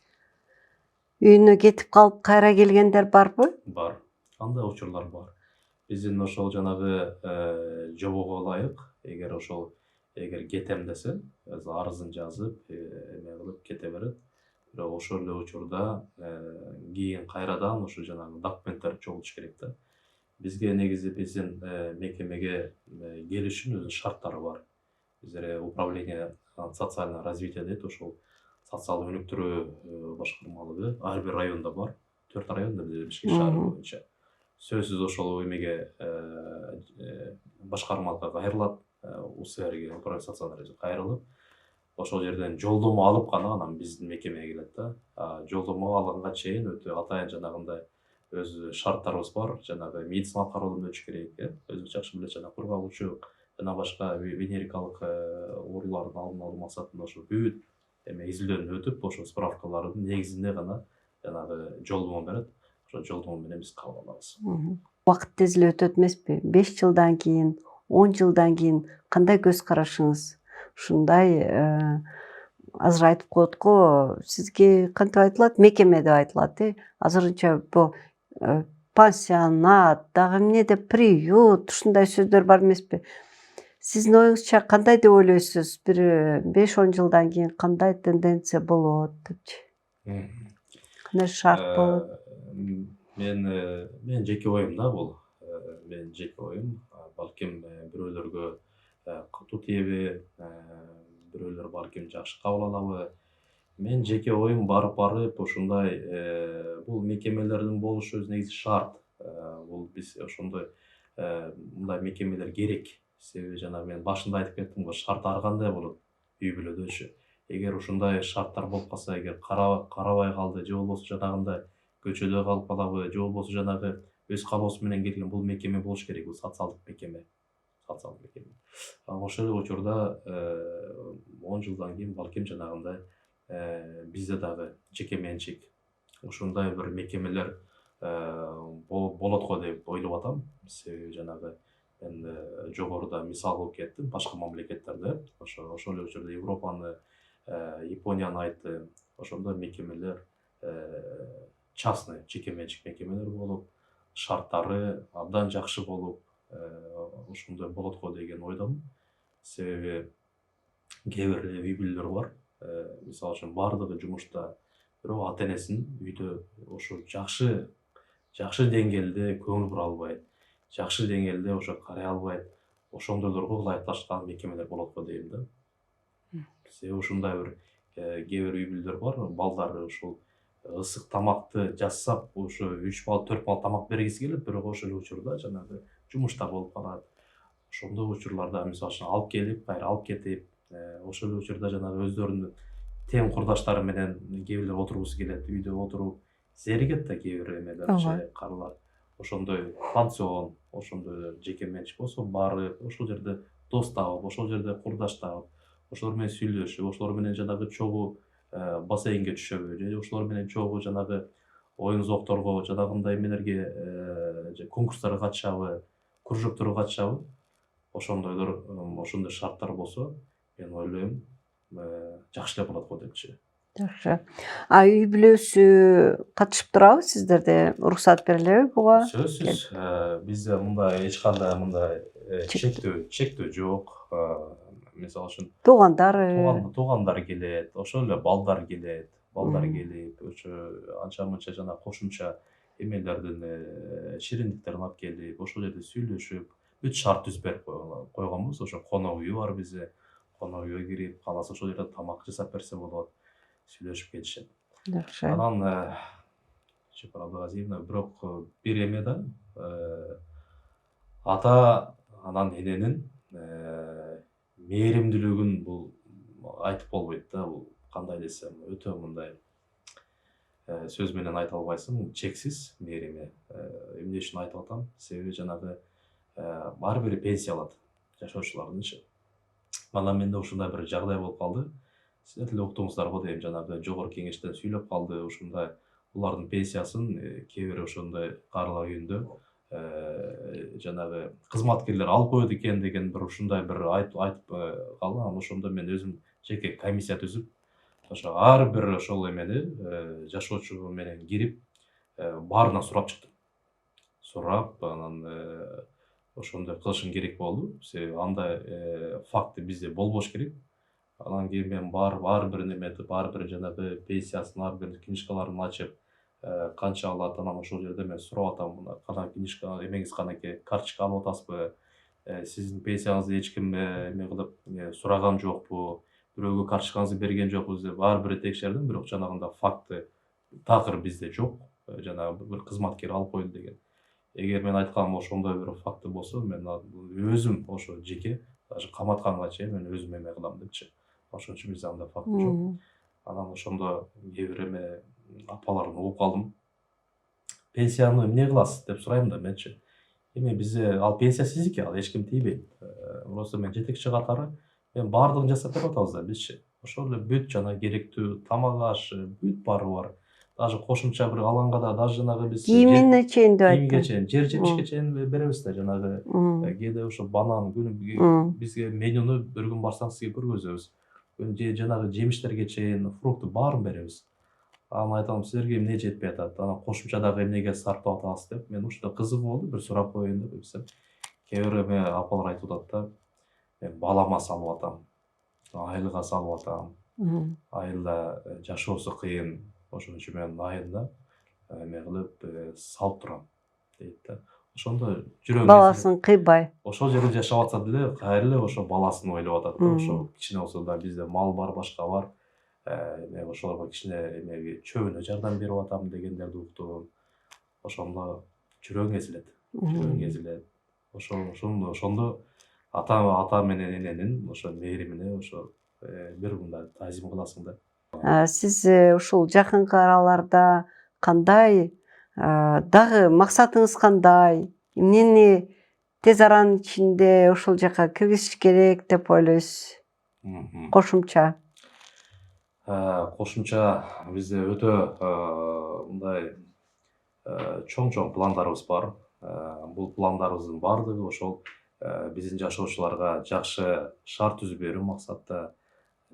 Үйүнө кетип калып кайра келгендер барбы? Бар. Андай учурлар бар. Биздин ошол жанагы жобого ылайык, эгер кетем десе, арызын жазып, эме кылып кете берет. Бирок ошол эле учурда кийин кайрадан ошо жанагы документтер чогултуш керек да. Бизге негизи биздин мекемеге келиш үчүн өзүнүн шарттары бар. Биздер управление социального развития дейт, ошол социалдык өнүктүрүү башкармалыгы ар бир райондо бар. 4 районда биздер Бишкек шаары боюнча. Сөзсүз ошол эмеге башкармалыкка кайрылат, УСРге, управление социального развития кайрылып, ошол жерден жолдомо алып гана анан биздин мекемеге келет да. Жолдомо алганга чейин өтө атайын жанагындай өз шарттарыбыз бар. Жанагы медициналык кароодон өтүш керек, өзүңүз жакшы билет, жана кургагучу жана башка венерикалык оорулардын алдын алуу максатында ошо бүт эме изилдөөнү өтүп, ошо справкалардын негизинде гана жанагы жолдомо берет. Ошо жолдомо менен биз кабыл алабыз. Убакыт тез эле өтөт эмеспи? 5 жылдан кийин, 10 жылдан кийин кандай көз карашыңыз? Ушундай азыр айтып коет го, сизге кантип айтылат? Мекеме деп айтылат. Азырынча бул пансионат, дагы эмне деп приют, ушундай сөздөр бар эмеспи? Сиздин оюңузча кандай деп ойлойсуз? Бир 5-10 жылдан кийин кандай тенденция болот депчи? Кандай шарт болот? Мен жеке оюм да бул. Менин жеке оюм. Балким бирөөлөргө катуу тийеби, бирөөлөр балким жакшы кабыл алабы. Мен жеке оюм барып ушундай бул мекемелердин болушу өзү негизи шарт. Бул биз ошондой мындай мекемелер керек. Себеби жана мен башында айтып кеттим го, шарт ар кандай болот үй бүлөдөчү. Эгер ушундай шарттар болуп калса, эгер карабай калды, же болбосо жанагындай көчөдө калып калабы, же болбосо жанагы өз каалоосу менен келген бул мекеме болуш керек, бул социалдык мекеме. Ошол эле учурда 10 жылдан кийин балким жанагындай бизде дагы жеке менчик ушундай бир мекемелер болот го деп ойлоп атам. Себеби жанагы мен жогоруда мисал кылып кеттим, башка мамлекеттерде, ошол эле учурда Европаны, Японияны айттым. Ошондой мекемелер частный, жеке менчик мекемелер болуп, шарттары абдан жакшы болуп, ошондой болот го деген ойдомун. Себеби кээ бир үй бүлөлөр бар, мисалы үчүн баардыгы жумушта, бирок ата энесин үйдө ошо жакшы деңгээлде көңүл бура албайт, жакшы деңгээлде ошо карай албайт. Ошондойлорго ылайыкташкан мекемелер болот го дейм да. Себеби ушундай бир кээ бир үй бүлөлөр бар, балдары ушул ысык тамакты жасап, ошо 3 бал, 4 бал тамак бергиси келет, бирок ошол учурда жанагы жумушта болуп калат. Ошондой учурларда мисалы үчүн алып келип, кайра алып кетип, ошол учурда жанагы өздөрүнүн тең курдаштары менен кээ бирлер отургусу келет, үйдө отуруп зеригет да кээ бир эмелерчи, карылар. Ошондой пансион, ошондой жеке менчик болсо, барып, ошол жерде дос таап, ошол жерде курдаш таап, ошолор менен сүйлөшүп, ошолор менен жанагы чогуу бассейнге түшөбү, же ошолор менен чогуу жанагы оюн зоокторго, жанагындай эмелерге, конкурстарга катышабы, кружокторго катышабы. Ошондой шарттар болсо, мен ойлойм, жакшы эле болот го депчи. Жакшы. Үй бүлөсү катышып турабы сиздерде? Уруксат берилеби буга? Сөзсүз, бизде мындай эч кандай мындай чектөө жок. Мисалы үчүн туугандар келет, ошол эле балдар келет, келип, ошо анча-мынча жана кошумча эмелердин шириндиктерин алып келип, ошол жерде сүйлөшүп, бүт шарт түзүп берип койгонбуз. Ошо конок үйү бар бизде. Конок үйгө кирип, кааласа ошол жерде тамак жасап берсе болот. Сүйлөшүп кетишет. Жакшы. Анан Чепара Абдыгазиевна, бирок бир эме да, ата анан эненин мээримдүүлүгүн бул айтып болбойт да. Бул кандай десем, өтө мындай сөз менен айта албайсың, чексиз мээрими. Эмне үчүн айтып атам? Себеби жанагы баары бир пенсия алат жашоочулардынчы. Анан менде ушундай бир жагдай болуп калды. Силер деле уктуңуздар го дейм, жанагы жогорку кеңештен сүйлөп калды, ушундай булардын пенсиясын кээ бир ошондой каарылар үйүндө жанагы кызматкерлер алып коет экен деген бир ушундай бир айтып калды. Анан ошондо мен өзүм жеке комиссия түзүп, ошо ар бир ошол эмени жашоочу менен кирип баарынан сурап чыктым. Сурап, анан ошондой кылышым керек болду. Себеби андай факты бизде болбош керек. Анан кийин мен ар бир неметип, ар бир жанагы пенсиясын, ар бир книжкаларын ачып, канча алат, анан ошол жерде мен сурап атам, кана книжка эмеңиз канакей, карточка алып атасызбы, сиздин пенсияңызды эч ким эме кылып сураган жокпу, бирөөгө карточкаңызды берген жокпуз деп ар бир текшердим, бирок жанагындай факты такыр бизде жок. Жанагы бир кызматкер алып койду деген. Эгер мен айтканым ошондой бир факты болсо, мен өзүм ошо жеке даже каматканга чейин мен өзүм эме кылам депчи. Ошон үчүн бизде андай факт жок. Анан ошондо кээ бир эме апалардан угуп калдым. Пенсияны эмне кыласыз деп сурайм да менчи. Эми бизде ал пенсия сиздики, ал эч ким тийбейт. Просто мен жетекчи катары мен баардыгын жасап берип атабыз да бизчи. Ошол эле бүт жана керектүү тамак аш, бүт баары бар. Даже кошумча бир алганга да даже жанагы биз Кийимине чейин деп кийимге айтты. чейин, жер жебишке чейин беребиз да, жанагы кээде ошо банан бизге менюну бир күн барсаң сизге көргөзөбүз. Жанагы жемиштерге чейин, фрукты баарын беребиз. Анан айтам, силерге эмне жетпей атат, анан кошумча дагы эмнеге сарптап атасыз деп. Мен ушунда кызык болду, бир сурап коеюн деп десем. Кээ бир эме апалар айтып атат да, мен балама салып атам, айылга салып атам, айылда жашоосу кыйын, ошон үчүн мен айында эме кылып салып турам дейт да. Ошондо жүрөгүм Баласын кыйбай. ошол жерде жашап атса деле кайра эле ошо баласын ойлоп атат да. Ошо кичине болсо да бизде мал бар, башка бар. Эме ошолорго кичине эмеге чөбүнө жардам берип атам дегендерди уктум. Ошондо жүрөгүң эзилет. Жүрөгүң эзилет. Ошондо ата менен эненин ошо мээримине ошо бир мындай таазим кыласың да. Сиз ушул жакынкы араларда кандай, дагы максатыңыз кандай, эмнени тез аранын ичинде ушул жака киргизиш керек деп ойлойсуз? Кошумча. Кошумча бизде өтө мындай чоң пландарыбыз бар. Бул пландарыбыздын баардыгы ошол биздин жашоочуларга жакшы шарт түзүп берүү максатта,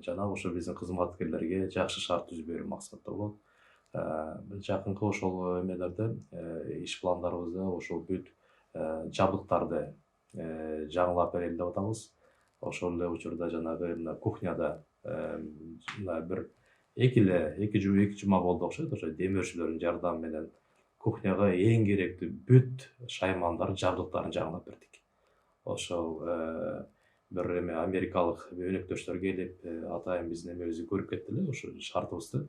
жана ошо биздин кызматкерлерге жакшы шарт түзүп берүү максатта болот. Жакынкы ошол эмелерде иш пландарыбызда ошол бүт жабдыктарды жаңылап берели деп атабыз. Ошол эле учурда жанагы мына кухняда бир эки жума болду окшойт, ошо демөөрчүлөрдүн жардамы менен кухняга эң керектүү бүт шаймандар, жабдыктарын жаңылап бердик. Ошол бир эме америкалык өнөктөштөр келип, атайын биздин эмебизди көрүп кетти эле, ошо шартыбызды.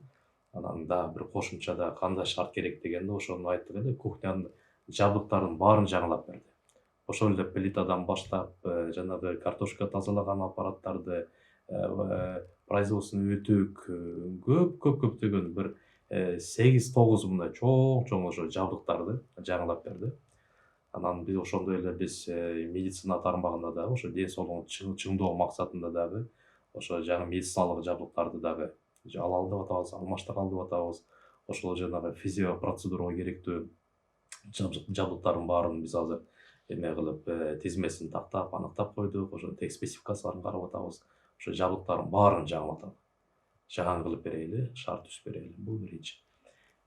Анан дагы бир кошумча да кандай шарт керек дегенде ошону айттык эле, кухнянын жабдыктарын баарын жаңылап берди. Ошол эле плитадан баштап, жанагы картошка тазалаган аппараттарды, производственный үтүк, көптөгөн бир 8-9 мындай чоң ошо жабдыктарды жаңылап берди. Анан биз ошондой эле медицина тармагында дагы ошо ден соолугун чыңдоо максатында дагы ошо жаңы медициналык жабдыктарды дагы алалы деп атабыз, алмаштыралы деп атабыз. Ошол жанагы физиопроцедурага керектүү жабдыктардын баарын биз азыр эме кылып тизмесин тактап, аныктап койдук. Ошо тег спецификацияларын карап атабыз. Ошо жабдыктардын баарын жаңы кылып берели, шарт түзүп берели. Бул биринчи.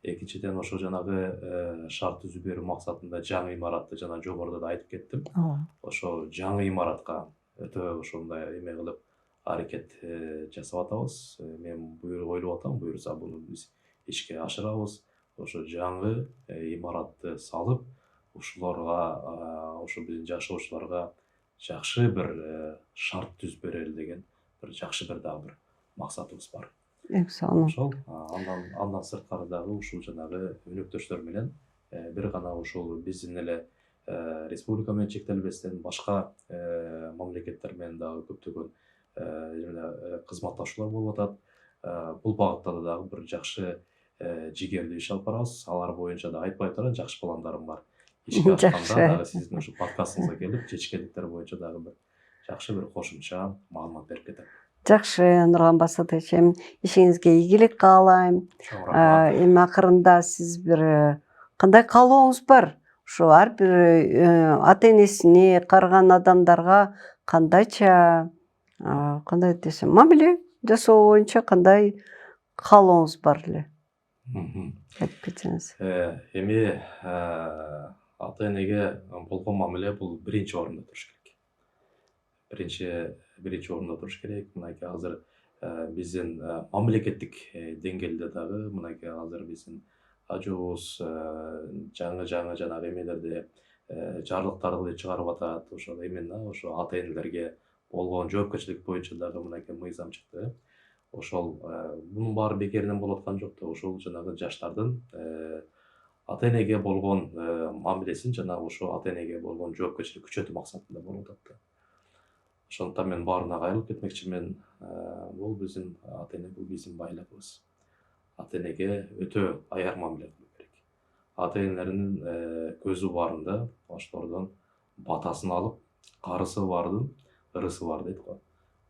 Экинчиден ошо жанагы шарт түзүп берүү максатында жаңы имаратты жана жогоруда да айтып кеттим. Ошо жаңы имаратка өтө ошондой эме кылып аракет жасап атабыз. Мен ойлоп атам, буюрса буну биз ишке ашырабыз. Ошо жаңы имаратты салып, ушуларга, ошо биздин жашоочуларга жакшы бир шарт түзүп берели деген бир жакшы бир дагы бир максатыбыз бар. Ошол андан сырткары дагы ушул жанагы өнөктөштөр менен бир гана ушул биздин эле республика менен чектелбестен башка мамлекеттер менен дагы көптөгөн кызматташуулар болуп атат. Бул багытта дагы бир жакшы жигердүү иш алып барабыз. Алар боюнча да айтпай турган жакшы пландарым бар. Ишке ашканда Жакшы. дагы сиздин ушу подкастыңызга келип, жечкеликтер боюнча дагы бир жакшы бир кошумча маалымат берип кетем. Жакшы, Нурлан Басатович, ишиңизге ийгилик каалайм. Чоң рахмат. Эми акырында сиз бир кандай каалооңуз бар? Ушу ар бир ата-энесине карыган адамдарга кандайча кандай десем, мамиле жасоо боюнча кандай каалооңуз бар эле? Айтып кетсеңиз. Эми ата-энеге болгон мамиле бул биринчи орунда туруш керек. Биринчи орунда туруш керек. Мынакей азыр биздин мамлекеттик деңгээлде дагы мынакей азыр биздин ажуубуз жаңы жанагы эмелерди жарлыктарды чыгарып атат. Ошол именно ошо ата-энелерге болгон жоопкерчилик боюнча дагы мынакей мыйзам чыкты. Ошол мунун баары бекеринен болуп аткан жок да. Ошол жанагы жаштардын ата-энеге болгон мамилесин жана ошо ата-энеге болгон жоопкерчилик күчөтүү максатында болуп атат да. Ошондуктан мен баарына кайрылып кетмекчимин. Бул биздин ата-эне, бул биздин байлыгыбыз. Ата-энеге өтө аяр мамиле кылуу керек. Ата-энелердин көзү баарында ошолордон батасын алып, карысы бардын ырысы бар дейт го.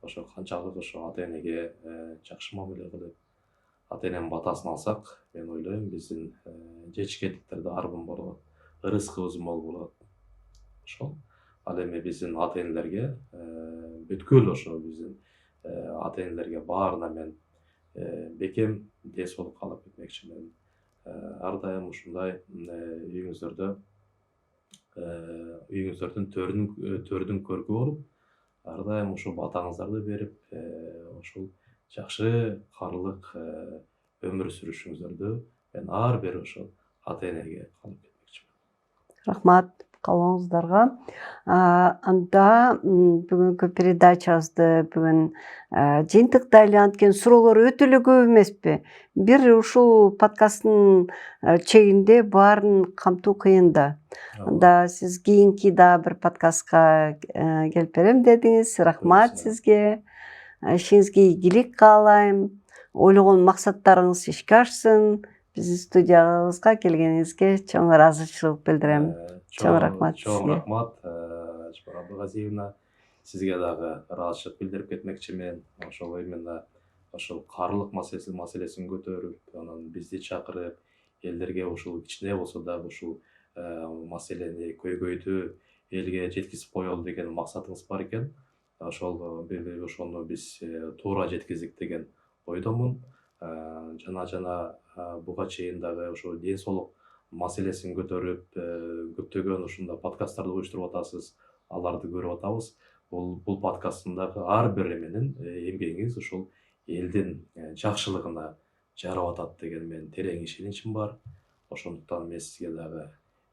Ошо канчалык ошо ата-энеге жакшы мамиле кылып, ата-эненин батасын алсак, мен ойлойм биздин жечкеликтерде арбын болот, ырыскыбыз мол болот. Ошол. Ал эми биздин ата-энелерге бүткүл ошо биздин ата-энелерге баарына мен бекем ден соолук каалап кетмекчимин. Ар дайым ушундай үйүңүздөрдүн төрүнүн көркү болуп, ар дайым ушул батаңыздарды берип, ушул жакшы каарылык өмүр сүрүшүңүздөрдү мен ар бир ошол ата-энеге каалап кетмекчимин. Рахмат каалооңуздарга. Анда бүгүнкү передачабызды бүгүн жыйынтыктай эле, анткени суроолор өтө эле көп эмеспи. Бир ушул подкасттын чегинде баарын камтуу кыйын да. Анда сиз кийинки да бир подкастка келип берем дедиңиз. Рахмат сизге. Ишиңизге ийгилик каалайм. Ойлогон максаттарыңыз ишке ашсын. Биздин студиябызга келгениңизге чоң ыраазычылык билдирем. Чоң рахмат сизге. Чоң рахмат, Жапар Абдыгазиевна. Сизге дагы ыраазычылык билдирип кетмекчимин. Ошол именно ошол каарылык маселесин көтөрүп, анан бизди чакырып, элдерге ушул кичине болсо дагы ушул маселени көйгөйдү элге жеткизип коелу деген максатыңыз бар экен. Ошону биз туура жеткиздик деген ойдомун. Жана буга чейин дагы ошо ден соолук маселесин көтөрүп, көптөгөн ушундай подкасттарды уюштуруп атасыз. Аларды көрүп атабыз. Бул подкасттагы ар бир эменин эмгегиңиз ушул элдин жакшылыгына жарап атат деген мен терең ишеничим бар. Ошондуктан мен сизге дагы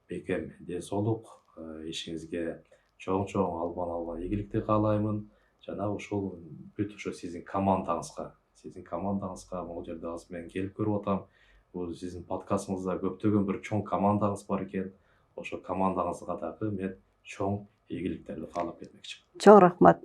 бекем ден соолук, ишиңизге чоң албан ийгиликти каалаймын. Жана ушул бүт ошо сиздин командаңызга могул жерде азыр мен келип көрүп атам. Бул сиздин подкастыңызда көптөгөн бир чоң командаңыз бар экен. Ошо командаңызга дагы мен чоң ийгиликтерди каалап кетмекчимин. Чоң рахмат.